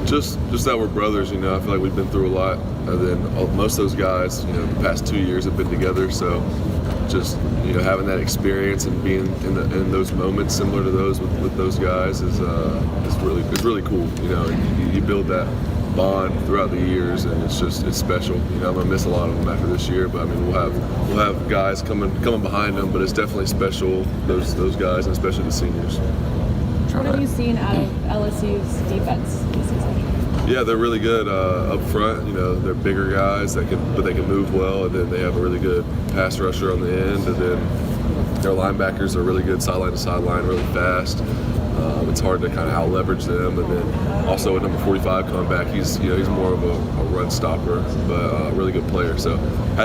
Just that we're brothers, you know. I feel like we've been through a lot, and then most of those guys, you know, the past 2 years have been together. So, just you know, having that experience and being in those moments similar to those with those guys is really cool, you know. And you build that bond throughout the years, and it's special. You know, I'm gonna miss a lot of them after this year, but I mean, we'll have guys coming behind them, but it's definitely special, those guys, and especially the seniors. What have you seen out of LSU's defense this season? Yeah, they're really good up front. You know, they're bigger guys but they can move well, and then they have a really good pass rusher on the end, and then their linebackers are really good sideline to sideline, really fast. It's hard to kind of out-leverage them, and then also at number 45 coming back, he's more of a run stopper, but a really good player. So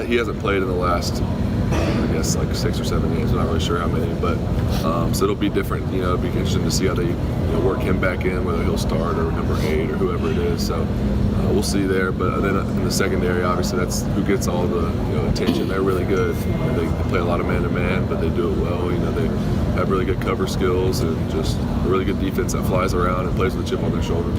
he hasn't played in the last, I guess, like 6 or 7 games. I'm not really sure how many, but so it'll be different. You know, it'll be interesting to see how they work him back in, whether he'll start or number 8 or whoever it is. So we'll see there. But then in the secondary, obviously, that's who gets all the attention. They're really good. They play a lot of man-to-man, but they do it well. You know, they have really good cover skills and just a really good defense that flies around and plays with a chip on their shoulder.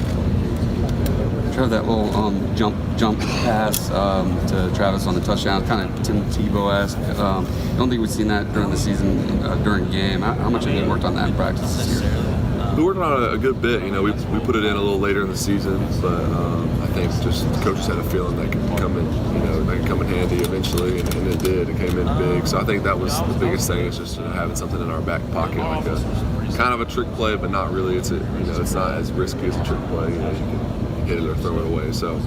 Trevor, that little jump pass to Travis on the touchdown, kind of Tim Tebow-esque. I don't think we've seen that during the season, during a game. How much have you worked on that in practice this year? We worked on it a good bit. You know, we put it in a little later in the season, but I think just the coaches had a feeling that could come in, that could come in handy eventually, and it did. It came in big. So I think that was the biggest thing, is just having something in our back pocket, like a kind of a trick play, but not really. It's not as risky as a trick play. You know, you can hit it or throw it away. So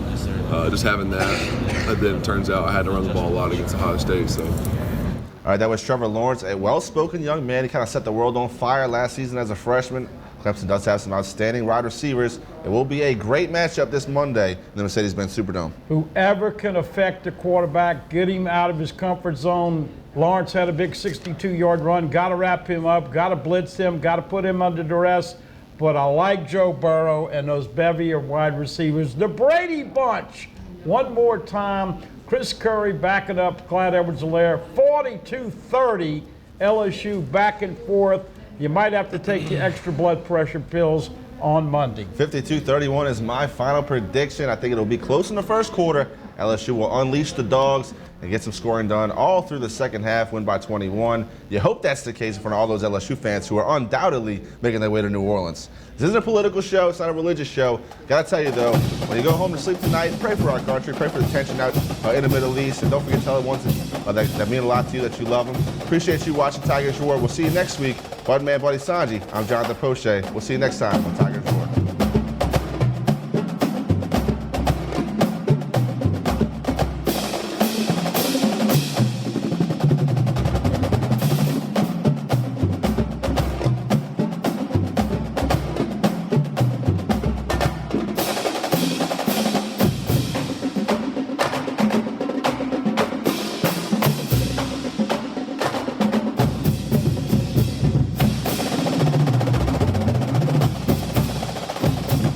just having that, and then it turns out I had to run the ball a lot against Ohio State. So. All right, that was Trevor Lawrence, a well-spoken young man. He kind of set the world on fire last season as a freshman. Clemson does have some outstanding wide receivers. It will be a great matchup this Monday in the Mercedes-Benz Superdome. Whoever can affect the quarterback, get him out of his comfort zone. Lawrence had a big 62-yard run. Got to wrap him up, got to blitz him, got to put him under duress. But I like Joe Burrow and those bevy of wide receivers. The Brady Bunch, one more time. Chris Curry backing up Clyde Edwards-Helaire. 42-30, LSU back and forth. You might have to take the extra blood pressure pills on Monday. 52-31 is my final prediction. I think it'll be close in the first quarter. LSU will unleash the dogs and get some scoring done all through the second half, win by 21. You hope that's the case for all those LSU fans who are undoubtedly making their way to New Orleans. This isn't a political show. It's not a religious show. Gotta tell you, though, when you go home to sleep tonight, pray for our country. Pray for the tension out in the Middle East. And don't forget to tell the ones that mean a lot to you, that you love them. Appreciate you watching Tigers Roar. We'll see you next week. Budman Buddy Sanji. I'm Jonathan Poche. We'll see you next time on Tigers Roar.